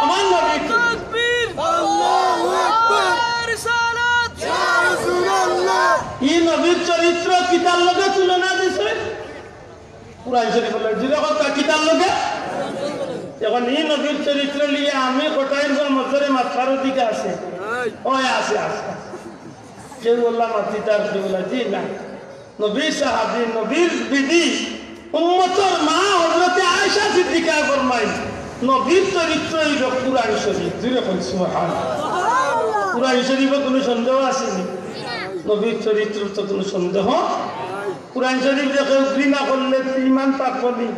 আমার নবী তাকবীর আল্লাহু আকবার রিসালাত ইয়া রাসূলুল্লাহ এই নবীর চরিত্র কিতার লগে তুলনা দিছে কুরআন শরীফের জিরা কথা কিতার লগে। এখন এই নবীর চরিত্র নিয়ে আমি কোটাইর মধ্যে মাথার দিকে আছে ওই আছে আছে কেউ বললাম মাতি তার বললাম জি না নবীর সাহাবী নবীর বিবি উম্মতের মা হযরত আয়েশা সিদ্দিকা ফরমাই নবীর চরিত্র হইল কুরআন শরীফ। জুড়ে বল সুবহানাল্লাহ। কুরআন শরীফে কোনো সন্দেহ আছে নি? নবীর চরিত্র তো কোনো সন্দেহ। কুরআন শরীফ যে কেউ ঘৃণা করলে ঈমান পাকবনি,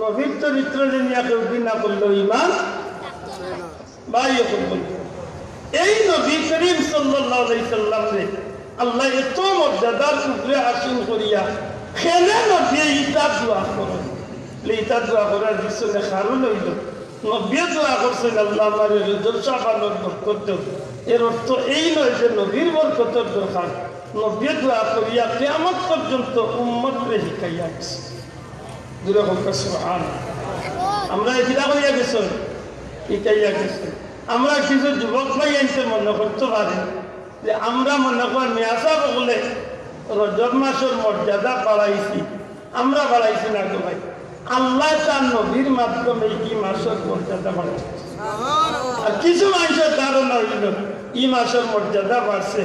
নবীর চরিত্র নিয়ে কেউ ঘৃণা করলে ঈমান ভাই করবেন। এই নবী করিম সাল্লাল্লাহু আলাইহি সাল্লাম রে আল্লাহ এত মর্যাদার উপরে আসীন করিয়া খেলে নবী ইটা দোয়া করেন। ইটা দোয়া করার পিছনে কারণ হইল নবী দোয়া করছেন আল্লাহ আমার জলসা বানর বরকত। এর অর্থ এই নয় যে নবীর বরকতের দরকার, নবী দোয়া করিয়া কিয়ামত পর্যন্ত উম্মতরে শিখাইয়া গেছে। দূরে হোক সুবহানাল্লাহ। আমরা এটা করিয়া গেছি, শিখাইয়া গেছি। আমরা কিছু যুবক ভাই আনতে মনে করতে পারি যে আমরা মনে করি মেয়াসা বলে রজব মাসের মর্যাদা বাড়াইছি, আমরা বাড়াইছি না গো ভাই, আল্লাহ তার নবীর মাধ্যমে এই মাসের মর্যাদা বাড়াইছে। আর কিছু মানুষের ধারণা হইল এই মাসের মর্যাদা বাড়ছে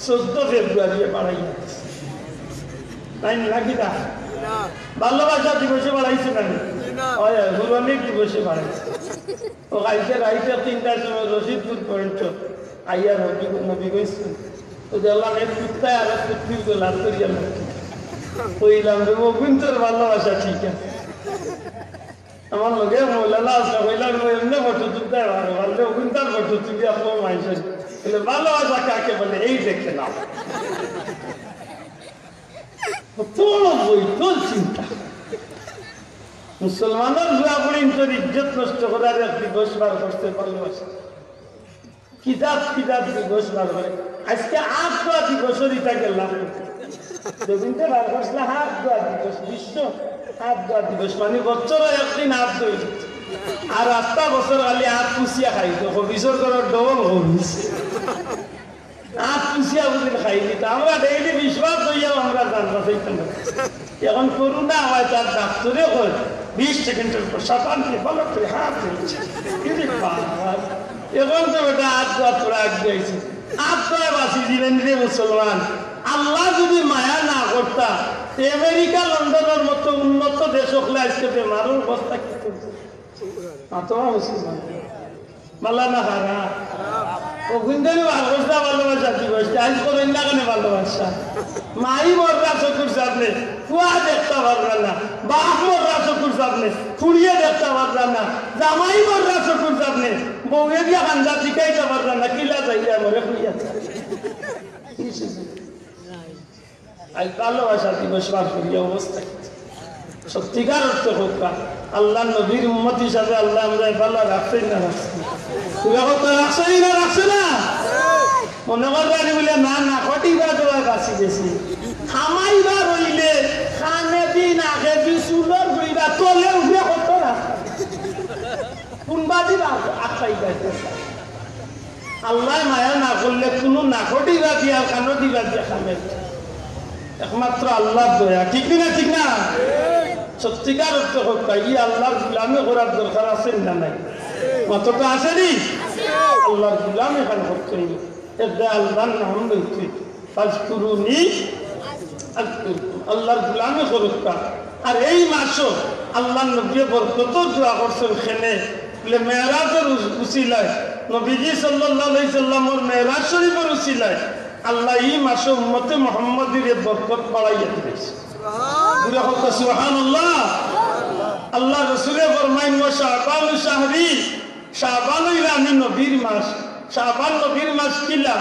14 ফেব্রুয়ারি বাড়াইয়া তাই নাকি না? ভালোবাসা দিবসে বাড়াইছে না হুরনির দিবসে বাড়াইছে। ও গাইতে রাইতে 3টার সময় রশিদপুর পর্যন্ত আইয়া নবী গেছেন ও দেখলাম এক কুত্তায় আর এক কুত্তির লাভ করিয়া কইলাম রে মগুন্তর ভালোবাসা ঠিক আছে। আমার লগে মৌলানা আসা কইলাম এমনি ফটো তুলতে ভালো ভালো মগুন্তার ফটো তুলি আপনার মানুষের বলে ভালোবাসা কাকে বলে এই দেখে না তোর বই তোর চিন্তা। মুসলমানের জুয়াপুরিন্তর ইজ্জত নষ্ট করার এক দিবস বার করতে ভালোবাসা কিতাব কিতাব দিবস বার করে আজকে 8 দিবসের ইটা গেলাম রবীন্দ্র বার করছিল 8 দিবস বিশ্ব 8 দিবস মানে বছরে একদিন 8 দই আর 8টা বছর খালি 8 পুষিয়া খাই তো হবিসর করার ডবল হবিস 8 পুষিয়া বুঝিল খাইনি তা আমরা ডেইলি বিশ্বাস হইয়াও আমরা জানবা চাইতাম। এখন করোনা হয় তার ডাক্তারে হয় 20 সেকেন্ডের পর সাবানকে ভালো করে হাত ধরেছে এখন তো ওটা হাত ধোয়া তোরা আগে হাত ধোয়া বাঁচি দিলেন রে মুসলমান। আল্লাহ যদি মায়া না করতা আমেরিকা লন্ডনের মতো উন্নত দেশ হলে আজকে বেমারের অবস্থা কি করছে তোমার মুসলমান মালা না হারা ওখানে ভালোবাসা ভালোবাসা দিবস আজ করেন না কেন ভালোবাসা মাই মররা চকুর সামনে ফুয়া দেখতে পারবেন না, বাপ মররা চকুর সামনে ফুড়িয়ে দেখতে পারবেন না, জামাই মররা চকুর সামনে বউয়ে দিয়া খান্দা শিখাইতে পারবেন না, কিলা যাইয়া মরে ফুইয়া আজ ভালোবাসা দিবস বার করিয়া অবস্থা সত্যিকার অর্থ হোক আল্লাহ নবীর উম্মত হিসাবে আল্লাহ আমরা ভালো রাখছেই না রাখছি রাখছেই না রাখছে না মনে করবেন বলে না না কটি বা জবাই বাঁচি গেছি খামাইবা রইলে খানে দিন আগে দি চুলর গুড়িবা তলে উঠে কত রাখা কোনবা দিন আখাই যাইতে আল্লাহ মায়া না করলে কোনো নাকো দিবা দিয়া কানো দিবা দিয়া খামে একমাত্র আল্লাহর দয়া ঠিক না ঠিক না সত্যিকার অর্থ হোক ই আল্লাহর গুলামি করার দরকার আছে না নাই কতটা আছে নি আল্লাহর গুলামি এখানে করতে এটা আল্লাহর নাম লইতে ফাজকুরুনি আল্লাহর গুলামি করুক আর এই মাসও আল্লাহর নবী বরকত দোয়া করছেন খেনে মেরাজের উসিলায় নবীজি সাল্লাল্লাহু আলাইহি সাল্লামের মেরাজ শরীফের উসিলায় আল্লাহ এই মাসে উম্মতে মুহাম্মাদির বরকত বাড়াইয়া দিয়েছে সুবহানাল্লাহ আল্লাহ রাসূল ফরমায়েন ওয়া শাবানু শাহরি শাবান হইল আমি নবীর মাস শাবান নবীর মাস কিলা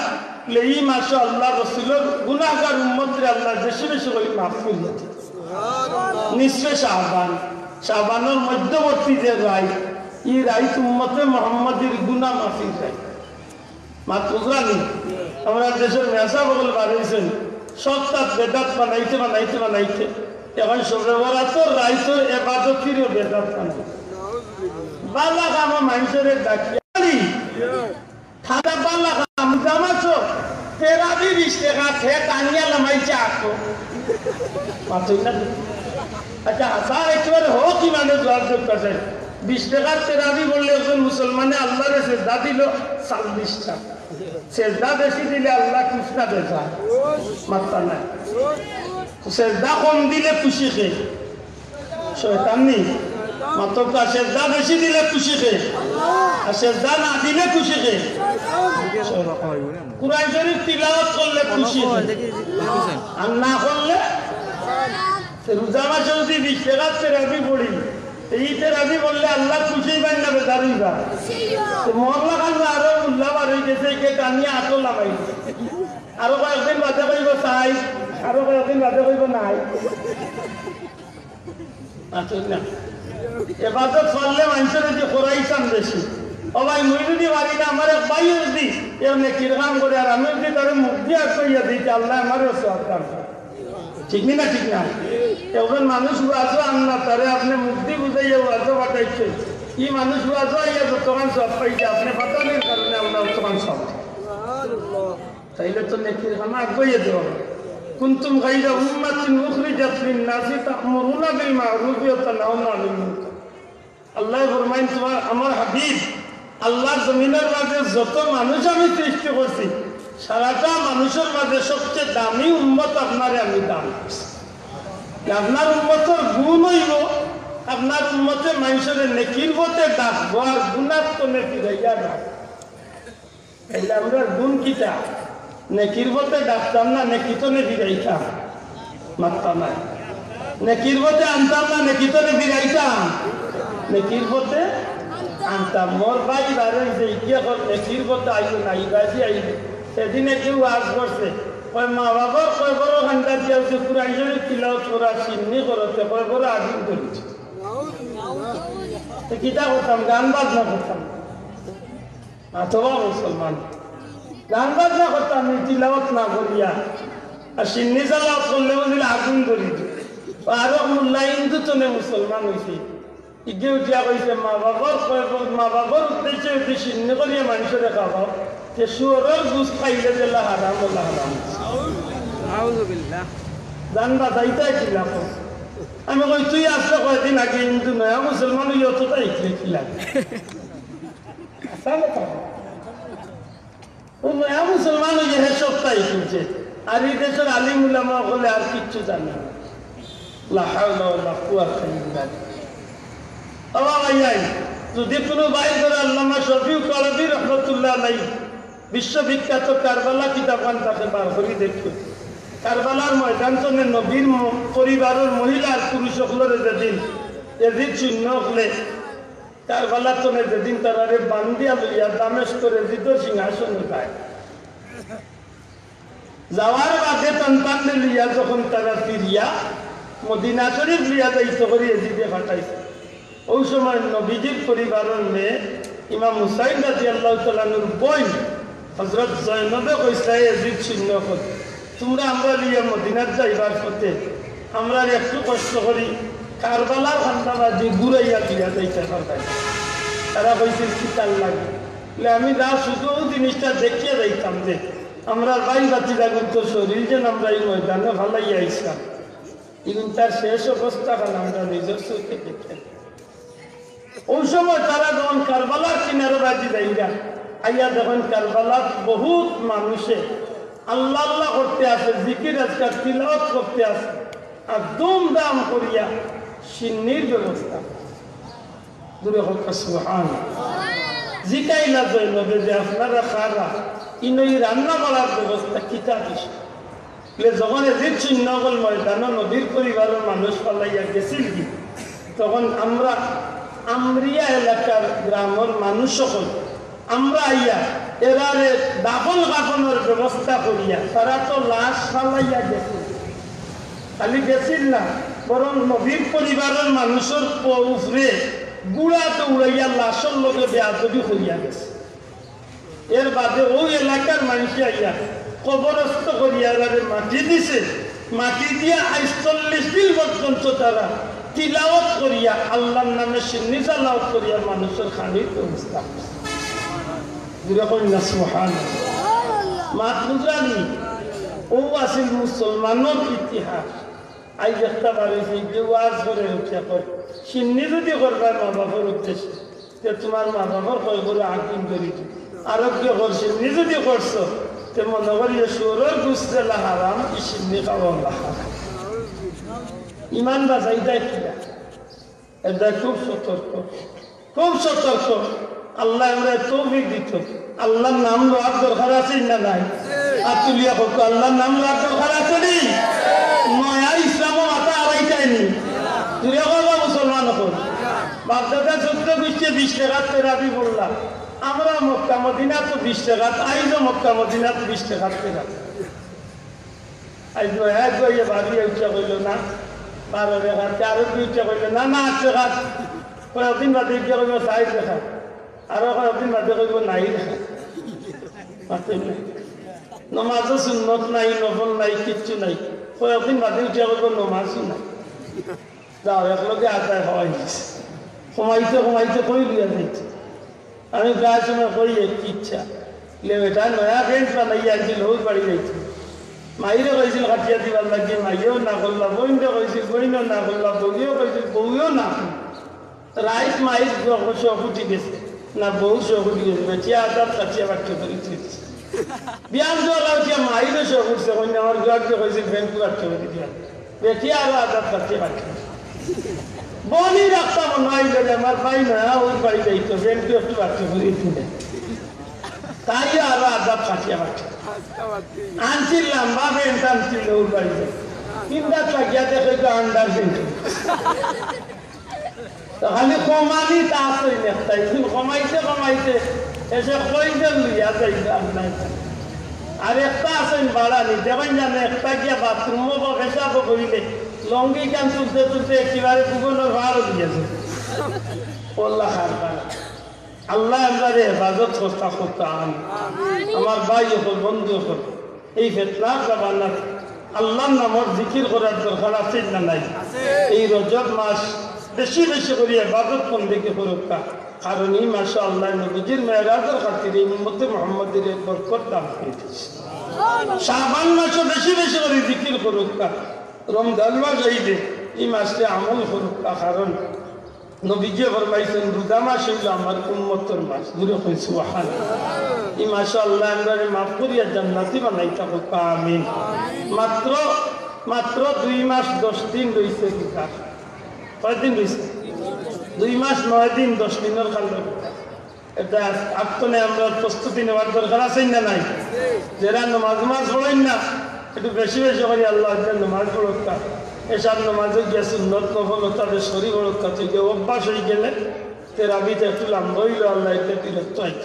এই মাসে আল্লাহ রাসূলের গুনাহগার উম্মতরে আল্লাহ বেশি বেশি করে মাফ করে দিয়েছে সুবহানাল্লাহ নিসফে শাবান শাবানের মধ্যবর্তী যে রাত এই রাত উম্মতে মুহাম্মাদির গুনাহ মাফি যায় মাত্র জানি আমরা দেশের মেসা বগল বাড়াইছেন সপ্তাহ বেদাত বানাইতে এখন সবে বরাতর রাইতর এবাদতিরও বেদাত বানাই বালা কাম মানুষের ডাকি খাদা বালা কাম জামাছো তেরাবি 20 টাকা খে টানিয়া লামাইছে আকো পাতই না আচ্ছা আসার একবারে হো কি মানে জবাব করতে 20 টাকার তেরাবি বললে একজন মুসলমানে আল্লাহরে সেজদা দিল 40 টাকা সেজদা বেশি দিলে আল্লাহ কৃষ্ণা বেজা মাত্রা নাই সেজদা কম দিলে খুশি খে শয়তান নি মাত্রা সেজদা বেশি দিলে খুশি খে আর সেজদা না দিলে খুশি খে কুরআন শরীফ তিলাওয়াত করলে খুশি আর না করলে রোজা মাসে যদি 20 টাকা তেরাবি পড়ি এই তেরাবি বললে আল্লাহ খুশি পাই না বেজারিবা মরলা খান আরো উল্লাহ বার হয়ে গেছে কে কানিয়া আতো লাগাই আরো কয়েকদিন বাদে কইব চাই আরো কয়েকদিন বাদে কইব নাই আচ্ছা না এবাদত করলে মানুষের যে করাইছান বেশি ও ভাই মুই যদি পারি না আমার ভাই যদি এমনি কিরকাম করে আর আমি যদি তার মুখ দিয়ে কইয়া দিই আল্লাহ আমারও সব কাম ঠিক না ঠিক না এখন মানুষ আছো আন্না তারে আপনি মুক্তি বুঝাইয়া আছো পাঠাইছে ই মানুষ আছো ইয়া যতক্ষণ সব পাইছে আপনি পাঠানোর কারণে আমরা তখন সব তাইলে তো নেকির খানা আগাইয়া দেওয়া কুনতুম গায়রা উম্মাতিন উখরিজাত লিন-নাসি তা'মুরুনা বিল মা'রুফ ওয়া তানহাউনা আনিল মুনকার আল্লাহ ফরমায়েন তোমার আমার হাবিব আল্লাহর জমিনের মাঝে যত মানুষ আমি সৃষ্টি করছি সারাটা মানুষের মাঝে সবচেয়ে দামি উম্মত আপনারে আমি দান করছি আপনার উম্মতের গুণ হইব আপনার উম্মতে মানুষের নেকির পথে ডাকবো আর গুণার তো নেকি রাইয়া ডাকবো তাইলে আমরা গুণ কিটা নেকির পথে ডাকতাম না নেকি তো নেকি রাইতাম মারতাম না নেকির পথে আনতাম না নেকি তো নেকি রাইতাম নেকির পথে আনতাম মোর ভাই বারে যে নেকির পথে আইলো না এই বাজি আইলো সেদিনে কেউ আজ করছে কয় মা বাবার কয় বড় ঘন্টা দিয়ে হচ্ছে কুরআন শরীফ তিলাওয়াত করা সিন্নি করতে কয় বড় আদিম করেছে কিতা করতাম গান বাজনা করতাম অথবা মুসলমান গান বাজনা করতাম তিলাওয়াত না করিয়া আর সিন্নি চালাওয়াত করলে বলে আগুন করি আরো মোল্লা হিন্দু তো মুসলমান হয়েছে ইগে উঠিয়া কইছে মা বাবার উদ্দেশ্যে সিন্নি করিয়া মানুষের খাওয়া যে শুয়োরের গুছ খাইলে যেলা হারাম ওলা হারাম জানবা তাইতাই কিলাম আমি কই তুই আসলে কয়দিন আগে হিন্দু নয় মুসলমান ইয়তটা ইকলে খিলাম নয়া মুসলমান হয়ে হে সপ্তাহ ইকুলছে আর এই দেশের আলিম উলামা বলে আর কিচ্ছু জানে না লা হাওলা ওয়ালা কুওয়াতা ইল্লা বিল্লাহ আল্লাহ ভাই যদি কোনো ভাই করে আল্লামা শফিউল কালাবি রহমাতুল্লাহ আলাইহি বিশ্ববিখ্যাত কারবালা কিতাবান তাকে বার করে দেখো কারবালার ময়দান চলে নবীর পরিবারের মহিলা আর পুরুষ সকলের যেদিন এদিন শূন্য হলে কারবালার চলে যেদিন তারা বান্দিয়া লইয়া দামেস্করে জিদ সিংহাসনে যায় যাওয়ার বাদে সন্তানদের লিয়া যখন তারা ফিরিয়া মদিনা শরীফ লিয়া যাইতে করে এদিকে পাঠাইছে ওই সময় নবীজির পরিবারের মেয়ে ইমাম হুসাইন রাদিয়াল্লাহু তাআলার বোন হযরত জয়নবে কইছে এজিদ শূন্য করতে তোমরা আমরা লিয়ে মদিনার যাইবার পথে আমরা একটু কষ্ট করি কারবালার খান্দাবাজি ঘুরাইয়া দিয়া যাইতে পারতাম। তারা কইছিল শীতাল লাগে বলে আমি যা শুধু জিনিসটা দেখিয়ে যাইতাম যে আমরা ভাই বাতি লাগুন তো শরীর যেন আমরা এই ময়দানে ভালাইয়া আইসাম। কিন্তু তার শেষ অবস্থা কারণ আমরা নিজের চোখে দেখেন। ওই সময় তারা যখন কারবালার কিনারে বাজি যাইরা আইয়া যখন কারবালার বহুত মানুষে আল্লাহ আল্লাহ করতে আছে, জিকির আজকাল তিলাওয়াত করতে আছে, আর দুমদাম করিয়া সিন্নির ব্যবস্থা দূরে হোক সুবহানাল্লাহ। জিকাইলা জৈনবে যে আপনারা খারা ইনই রান্না করার ব্যবস্থা কিতা দিছে যখন এদিক চিহ্নগল ময়দান নদীর পরিবারের মানুষ পালাইয়া গেছিল কি তখন আমরা আমরিয়া এলাকার গ্রামের মানুষ সকল আমরা আইয়া এরারে দাফন কাফনের ব্যবস্থা করিয়া তারা তো লাশ ফালাইয়া গেছিল, খালি গেছিল না বরং নদীর পরিবারের মানুষের উপরে গুড়াতে উড়াইয়া লাশের লগে বেয়াদবি করিয়া গেছে। এর বাদে ওই এলাকার মানুষ আইয়া কবরস্থ করিয়া মাটি দিছে, মাটি দিয়া ৪৫ দিন পর্যন্ত তারা তিলাওয়াত করিয়া আল্লাহর নামে সিন্নি জালাওয়াত করিয়া মানুষের খানির ব্যবস্থা করছে। মাতৃজানি ও আছিল মুসলমানের ইতিহাস। আজ একটা বাড়িছে যে ওয়াজ করে উঠে করে সিন্নি যদি করবার মা বাবার উদ্দেশ্যে তোমার মা বাবার কয় করে আকিম করি আরোগ্য করছে যদি করছো তে মনে করি সুরের গুছতেলা হারাম কি সিন্নি খাওয়া হারাম। ইমান বাজাই দেয় কিনা এটা খুব সতর্ক, খুব সতর্ক। আল্লাহ আমরা তৌফিক দিত। আল্লাহর নাম লওয়ার দরকার আছে না নাই? আর তুলিয়া হোক আল্লাহর নাম লওয়ার দরকার আছে নি? নয়া ইসলামও মাথা আড়াইটাইনি তুলিয়া করবা মুসলমান হল বাপদাদা ১৪ গুছিয়ে ২০ টাকা তেরাবি বললাম। আমরা মক্কা মদিনা তো ২০ টাকা, আইজও মক্কা মদিনা তো ২০ টাকা তেরা। আইজ নয়া গিয়ে ভাবি উঠা কইল না ১২ টাকা, ১৩ উঠা কইল না না ৮ টাকা, কয়েকদিন বাদে গিয়ে কইব ৪ টাকা, আরো কয়েকদিন বাদে কইব নাই টাকা। নমাজও সুন্নত নাই, নফল নাই, কিচ্ছু নাই। কয়েকদিন বাদে উঠা কইব নমাজও নাই। যাও একলগে আদায় হওয়াই গেছে। কমাইতে কমাইতে কই লিয়া যাইছে। আমি প্রায় সময় করি একটি ইচ্ছা বেটা নয়া ফ্রেন্ড বানাইয়া আনছিল ওই বাড়ি যাইছে। মাইরে কইছিল কাটিয়া দিবার লাগিয়ে মাইও না করলা, বইনটা কইছিল বইনও না করলা, বউও কইছিল বউও না। রাইট মাইর শখ উঠি গেছে না বউ শখ উঠি গেছে, বেটিয়া আদার কাটিয়া বাক্য করে দিয়েছে। বিয়ান জোয়ালা উঠিয়া মাইরে শখ উঠছে, কইনা আমার গুয়াকে কইছিল ফ্রেন্ডকে বাক্য করে দিয়া, বেটিয়া আরো আদার কাটিয়া বাক্য বনি রাখতাম নয় গেলে আমার ভাই নয়া ওই বাড়ি যাইতো ফ্রেন্ডকে একটু বাক্য করে দিলে তাই আরো আদাব কাটিয়া বাক্য আনছিল লম্বা ফ্রেন্ড আনছিল ওই বাড়িতে ৩ রাত লাগিয়া দেখে তো আন্ডার ফ্রেন্ড খালি কমানি তা আসই নেতাই কমাইতে কমাইতে এসে কইজন লইয়া যাইবে আপনার। আর একটা আসেন বাড়ানি দেখেন জানে একটা গিয়া বাথরুমও বা পেশাবো করিলে লঙ্গি কান তুলতে তুলতে একেবারে গুগলের ভাড়ও দিয়েছে পল্লা খার পাড়া। আল্লাহ আমরা হেফাজত করতা করতাম। আমার ভাই হল বন্ধু হল এই ফেতনার জামানার আল্লাহর নামর জিকির করার দরকার আছে না নাই? এই রজব মাস বেশি বেশি করে হেফাজত বন্দেগি করুকা, কারণ এই মাসে আল্লাহ নবীজির মেরাজের খাতিরে এই উম্মতে মুহাম্মাদের বরকত দান করে দিয়েছে। শাবান মাসে বেশি বেশি করে জিকির করুকা, রমজান মাস আইবে এই মাসে আমল করুকা, কারণ নবীজি ফরমাইছেন রোজা মাস হইল আমার উম্মতের মাস। দূরে কই সুবহানাল্লাহ। এই মাসে আল্লাহ আমরারে মাফ করিয়া জান্নাতি বানাই থাকুক, আমিন। মাত্র ২ মাস ১০ দিন রয়েছে কিতাব। কয়দিন রয়েছে? ২ মাস ৯ দিন ১০ দিনের কান্ড। এটা আত্মনে আমরা প্রস্তুতি নেওয়ার দরকার আছে না নাই? যারা নমাজ পড়েন না একটু বেশি বেশি করি আল্লাহ নমাজ পড়কা, এসব নমাজে গিয়ে সুন্নত নফল তাদের শরীর পড়কা থেকে অভ্যাস হয়ে গেলে তেরাবিতে একটু লম্বা হইল আল্লাহ এটা বিরক্ত হইত।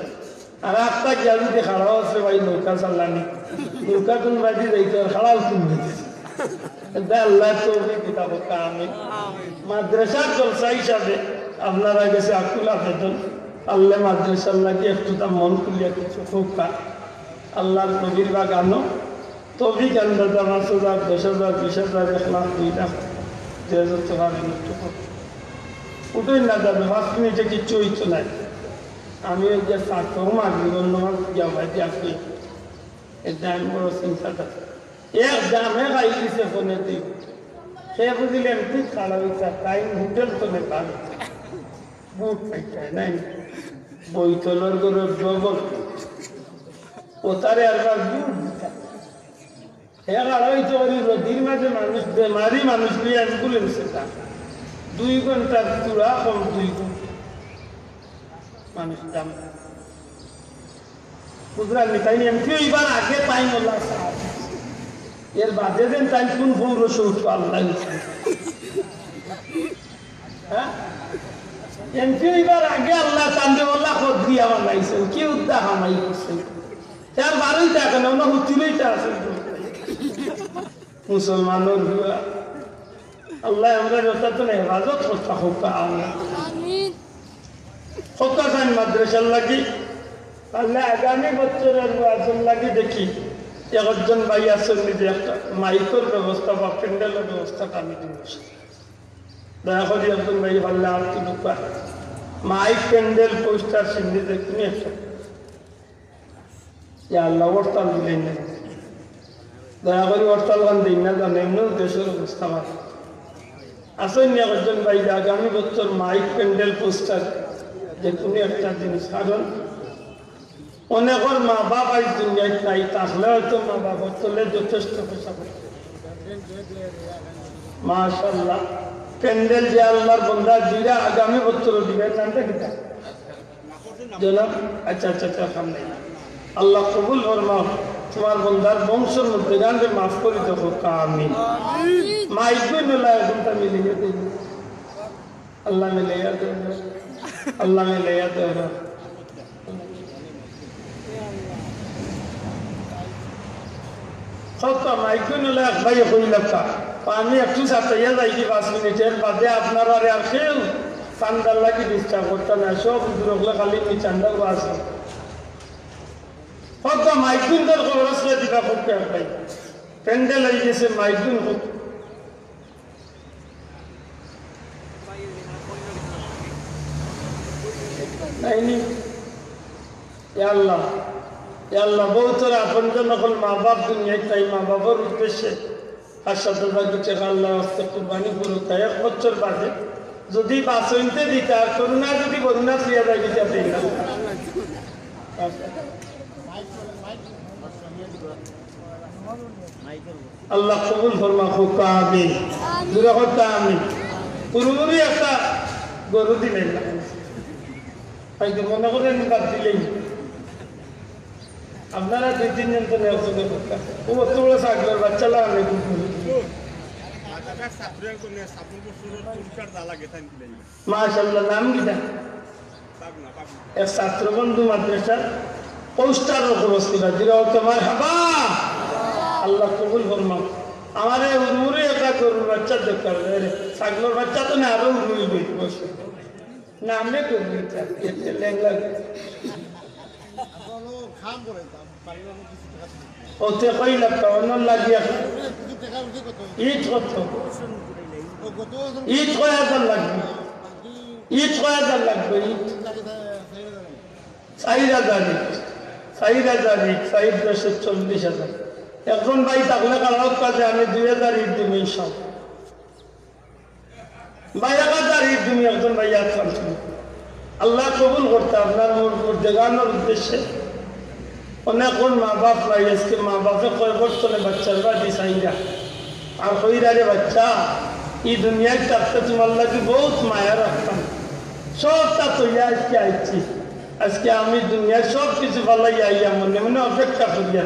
আর একটা গিয়া যদি খাড়াও আছে ভাই নৌকা চালানি নৌকা কোন বাজি যাইতে আর খাড়াও কিনবে আল্লাহ তো কিতাব আমিন। মাদ্রাসার জলসা হিসাবে আপনারা গেছে আকুল আবেদন আল্লাহ মাদ্রাসার লাগে একটু তা মন খুলিয়া কিছু হোকা, আল্লাহর নবীর বাগানো তৌফিক আন্দাজা 5,000, 10,000, 20,000, 1 লাখ, 2 লাখ, 2,000 টাকা উঠেই না যাবে 5 মিনিটে কিচ্ছু হইতো না। আমি ওই যে ছাত্র মাগরিব নামাজ যাওয়াই যাচ্ছি, এটা আমি বড় চিন্তাটা এক জামে গাই দিছে ফোনে দিই সে বুঝিলেন ঠিক খাড়া হইছে টাইম হোটেল তো নেই বুট পাইছে নাই বইতলর করে ডবল ও তারে আরবার বুট দিতা হ্যাঁ খাড়া হইতে পারি রোদির মাঝে মানুষ বেমারি মানুষ নিয়ে অ্যাম্বুলেন্সে তা 2 ঘন্টার চূড়া কম 2 ঘন্টা মানুষ দাম বুঝলেন তাই এমনি এইবার আগে টাইম হল এর বাদে দেন তাই কোন পৌরষ উঠবো আল্লাহ হ্যাঁ এমনি এইবার আগে আল্লাহ চান্দেওয়াল্লাহ খদ্রিয়া বানাইছেন কি উদ্যোগ হামাই করছেন তার বারোই টাকা না ওনা হুতিরইটা আছে মুসলমানের আল্লাহ আমরা যথা তো হেফাজত করতে হোক ফোকাসান মাদ্রাসার লাগি তাহলে আগামী বছরের ওয়াজের লাগি দেখি একজন ভাই আছেন নিজে একটা মাইকের ব্যবস্থা বা প্যান্ডেলের ব্যবস্থাটা আমি দিব দয়া করি একজন ভাই পারলে আর কি ঢুকা মাইক প্যান্ডেল পোস্টার সিন্ধি দেখুন একটা আল্লাহ হরতাল দিলেন না দয়া করি হরতাল গান দিন না জানেন এমনিও দেশের অবস্থা ভালো আসেন একজন ভাই আগামী বছর মাইক প্যান্ডেল পোস্টার যে কোনো একটা জিনিস কারণ অনেকের মা বাবা এই দুনিয়ায় নাই তাহলে হয়তো মা বাবার চলে যথেষ্ট পয়সা করতে মাশাআল্লাহ প্যান্ডেল যে আল্লাহর বন্দা দিরা আগামী বছর দিবে জানতে কিনা জনাব আচ্ছা আচ্ছা আচ্ছা সামনে আল্লাহ কবুল ফরমাও তোমার বন্দার বংশের মধ্যে গানকে মাফ করে দেবো আমিন মাইক মেলা এখনটা মিলিয়ে দিন আল্লাহ মিলাইয়া দেব আল্লাহ মিলাইয়া দেব আমি একটু চাটাইয়া যাইছি 5 মিনিটের বাদে আপনারা আর কেউ চান্দার লাগি ডিস্টার্ব করতে না সব দূরগুলো খালি চান্দার আছে কত মাইকুন তোর খরচ দিবা করতে ভাই প্যান্ডেল হয়ে গেছে মাইকুন হোক নাইনি আল্লাহ আল্লাহ বহুতর আপনজন নকল মা বাপ দুনিয়ায় তাই মা বাবার উদ্দেশ্যে আর সাথে টাকা আল্লাহ হস্তে কুরবানি করুক তাই 1 বছর বাদে যদি বাঁচইতে দিতে আর করুণা যদি করুণা ফিরিয়া যায় দিতে দিই না আল্লাহ কবুল ফরমা হোক আমিন দূরে করতে আমিন পুরোপুরি একটা গরু দিলেন না হয়তো মনে করেন বাদ দিলেই আপনারা 2-3 জন তো নেওয়া ও অত বড় সাগর বাচ্চা লাগানো মাশাআল্লাহ নাম কিটা এক ছাত্র বন্ধু মাদ্রাসা পোস্টার অবস্থিত দিরাও তোমার হাবা আল্লাহ কবুল ফরমাও আমার উড়ে একটা গরুর বাচ্চা দরকার ছাগলের বাচ্চা তো না আরো উড়ুই বসে নামে করবি লেংলা ওতে কইলা কারণ লাগিয়া ইট কত ইট কয় লাগবে ইট কয় লাগবে ইট 4,000 ইট 4,40,000 এখন ভাই তাহলে কালার কাজে আমি 2,000 ইট দিব ইনশাআল্লাহ ভাই 1,000 ইট তুমি একজন ভাই আসছেন আল্লাহ কবুল করতে আপনার দেখানোর উদ্দেশ্যে অনেক মা বাপ নাই আজকে মা বাপে কয় বছরে বাচ্চার বাড়ি চাইরা আর কইরারে বাচ্চা এই দুনিয়ায় থাকতে তোমার লাগে বহুত মায়া রাখতাম সবটা তৈয়া আজকে আইছি আজকে আমি দুনিয়ার সব কিছু ভালাই আইয়া মনে মনে অপেক্ষা করিয়া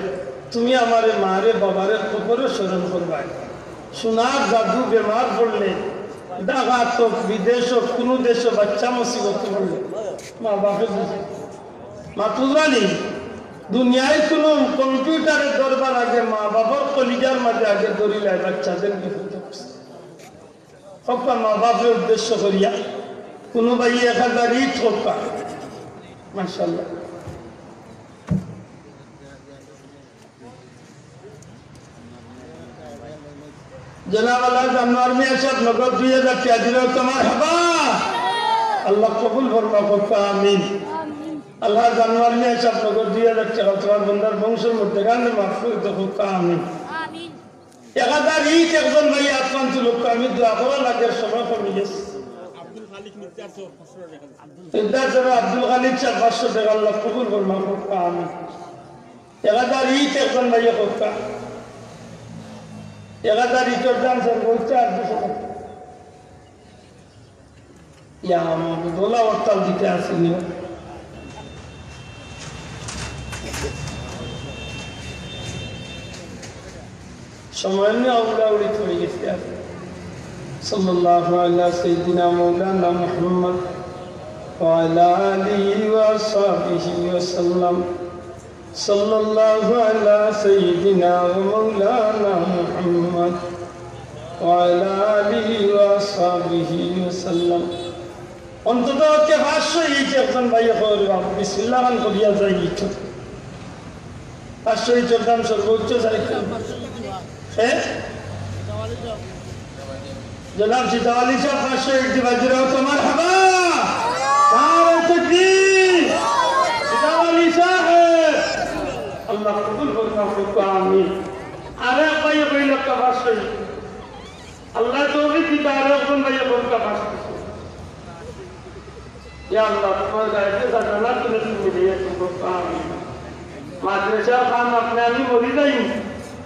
তুমি আমার মারে বাবারে খবরে স্মরণ করবা সোনার জাদু বেমার পড়লে ডাকাত হোক বিদেশ হোক কোনো দেশে বাচ্চা মুসিবত পড়লে মা বাপে বুঝে মা তুজানি দুনিয়ায় কোনো কম্পিউটারের দরবার আগে মা বাবার কলিজার মাঝে আগে দরিলে বাচ্চাদের বিপদে হকা মা বাপের উদ্দেশ্য করিয়া কোনো ভাই 1,000 ইট হকা মাশাআল্লাহ জনাব আল্লাহ জানোয়ার মিয়া সাহেব নগদ 2000 টাকা দিল তোমার হাবা আল্লাহ কবুল ফরমাক আমিন আল্লাহ জানোয়ার মিয়া সাহেব নগদ 2000 টাকা তোমার বান্দার বংশের মধ্যে গানে মাফ করে দাও আমিন আমিন একাদার ঈদ একজন ভাই আত্মান লোক আমি দোয়া করা লাগে সময় কমে গেছে আব্দুল খালিক সাহেব 500 টাকা আল্লাহ কবুল ফরমাক আমিন একাদার ঈদ একজন ভাই হোকা একাদার ঈদের দাম স্যার বলছে 800 টাকা ইয়া আমি দোলা হরতাল দিতে আসিনি সময় নিয়ে উড়াউড়ি হয়ে গেছে সাল্লাল্লাহু আলা সাইয়্যিদিনা মাওলানা মুহাম্মদ ওয়া আলা আলিহি ওয়া সাহবিহি ওয়া সাল্লাম সাল্লাল্লাহু আলা সাইয়্যিদিনা মাওলানা মুহাম্মদ ওয়া আলা আলিহি ওয়া সাহবিহি ওয়া সাল্লাম অন্তত 500 ইট একজন ভাই করবা বিসমিল্লাহ খান করিয়া যাই ইট 500 ইটের দাম সর্বোচ্চ যাই হ্যাঁ জনাব সিতাওয়ালি সাহেব 500 ইট দিবা দিরাও তোমার হাবা নারে তাকবীর সিতাওয়ালি সাহেব আল্লাহ কবুল ফরমাক আমিন আরে ভাই কইল 500 ইট আল্লাহ তৌফিক দিতে আরে কোন ভাই বলকা 500 ইয়া আল্লাহ তোমার গায়ে জানা তুমি মিলিয়ে তুমকো আমিন মাদ্রাসা খান আপনি আমি বলি যাই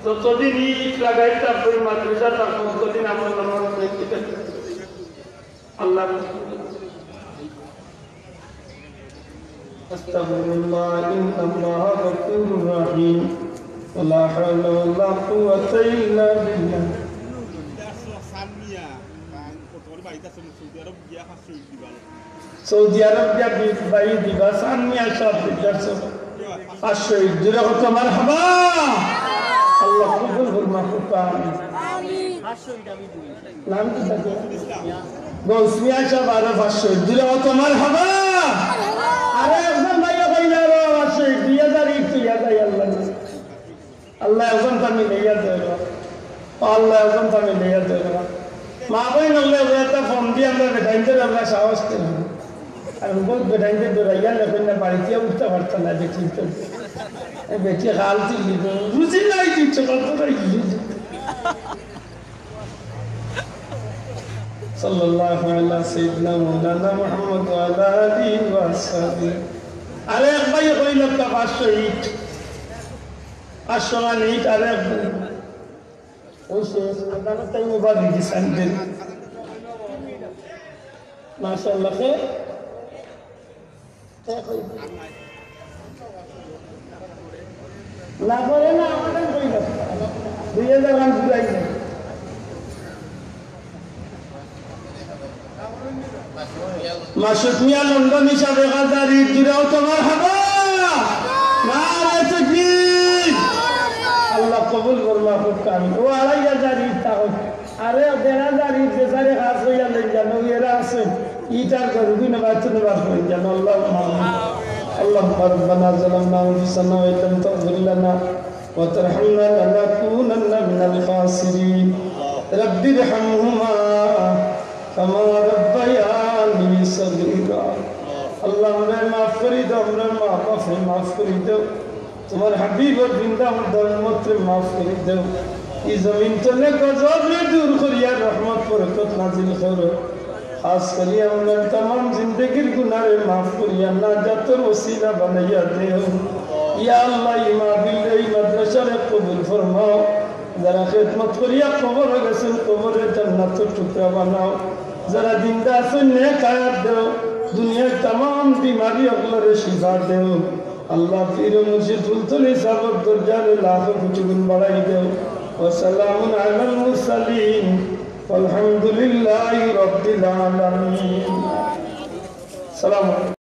যতদিন ইট লাগাই তারপরে মাদ্রাসা তারপর ততদিন আমার নামাজ দেখতে আল্লাহ আস্তাগফিরুল্লাহ ইন্নাল্লাহা গফুরুর রহিম ওয়া লা হাওলা ওয়া লা কুওয়াতা ইল্লা বিল্লাহ সৌদি আরব গিয়া বাই দিবা সানমিয়া সব দিদারছো 500 ইট দিরা তোমার হাবা আল্লাহ কবুল ফরমাক আমিন 500 ইট আমি দিই নাম কি থাকে গোসমিয়া সাহেব আর 500 ইট দিরা তোমার হাবা আরে একজন ভাই কইলা 500 ইট 2000 ইট দিয়া যায় আল্লাহ আল্লাহ একজন তুমি লইয়া দেও আল্লাহ একজন তুমি লইয়া দেও মা বই নলে ওটা ফোন দিয়ে আমরা বেটাইতে আমরা সাহস করি আর বহুত বেটাইতে দৌড়াইয়া লেখেন না বাড়িতে উঠতে পারতাম না দেখি তো বেটি হাল তুলি বুঝি নাই দিচ্ছে কত সাল্লাল্লাহু আলা সাইয়্যিদিনা মাওলানা মুহাম্মদ ওয়া আলা আলিহি ওয়া সাহবিহি আরে এক ভাই কইল 500 ইট 500 ইট আরে ওই শেষ দানা তাই মোবাইল দিছেন দেন মাশাআল্লাহ কে না করে না আমাদের কই না 2000 রান জুলাই না মাসুদ মিয়া লন্ডন হিসাবে গাদারি দিরাও তোমার হাবা নারে তাকবীর আল্লাহ কবুল ফরমাক আমিন ও 2500 ইট তাও আরে 1000 ইট বেচারে কাজ হইয়া লই জানো এরা আছে ইটার গরুবি না বাচ্চা বাস হই জানো আল্লাহ اللهم ربنا ظلمنا انفسنا وان لم تغفر لنا وترحمنا لنكونن من الخاسرين رب ارحمهما كما ربياني صغيرا اللهم معف করে দাও আমরা মাফ করে দাও তোমার হাবিবের জিন্দা উম্মত মাফ করে দাও এই জমিন তলে গজব রে দূর করিয়া রহমত বরকত নাজিল করো খাস করিয়া আমাদের तमाम জিন্দেগীর গুনাহে মাফ করিয়া নাজাতের ওসিলা বানাইয়া দেও ইয়া আল্লাহ ইমাবিল এই মাদ্রাসারে কবুল ফরমাও যারা খিদমত করিয়া কবর গেছেন কবরে জান্নাতের টুকরা বানাও যারা জিন্দা আছেন নেক হায়াত দেও দুনিয়ার तमाम बीमारी ওগুলোরে শিফা দেও আল্লাহ পীর মুর্শিদ ফুলতলি সাবক দরজারে লাখ কোটি গুণ বাড়াই দেও ওয়া সালামুন আলাল মুরসালিন والحمد لله رب العالمين. السلام عليكم.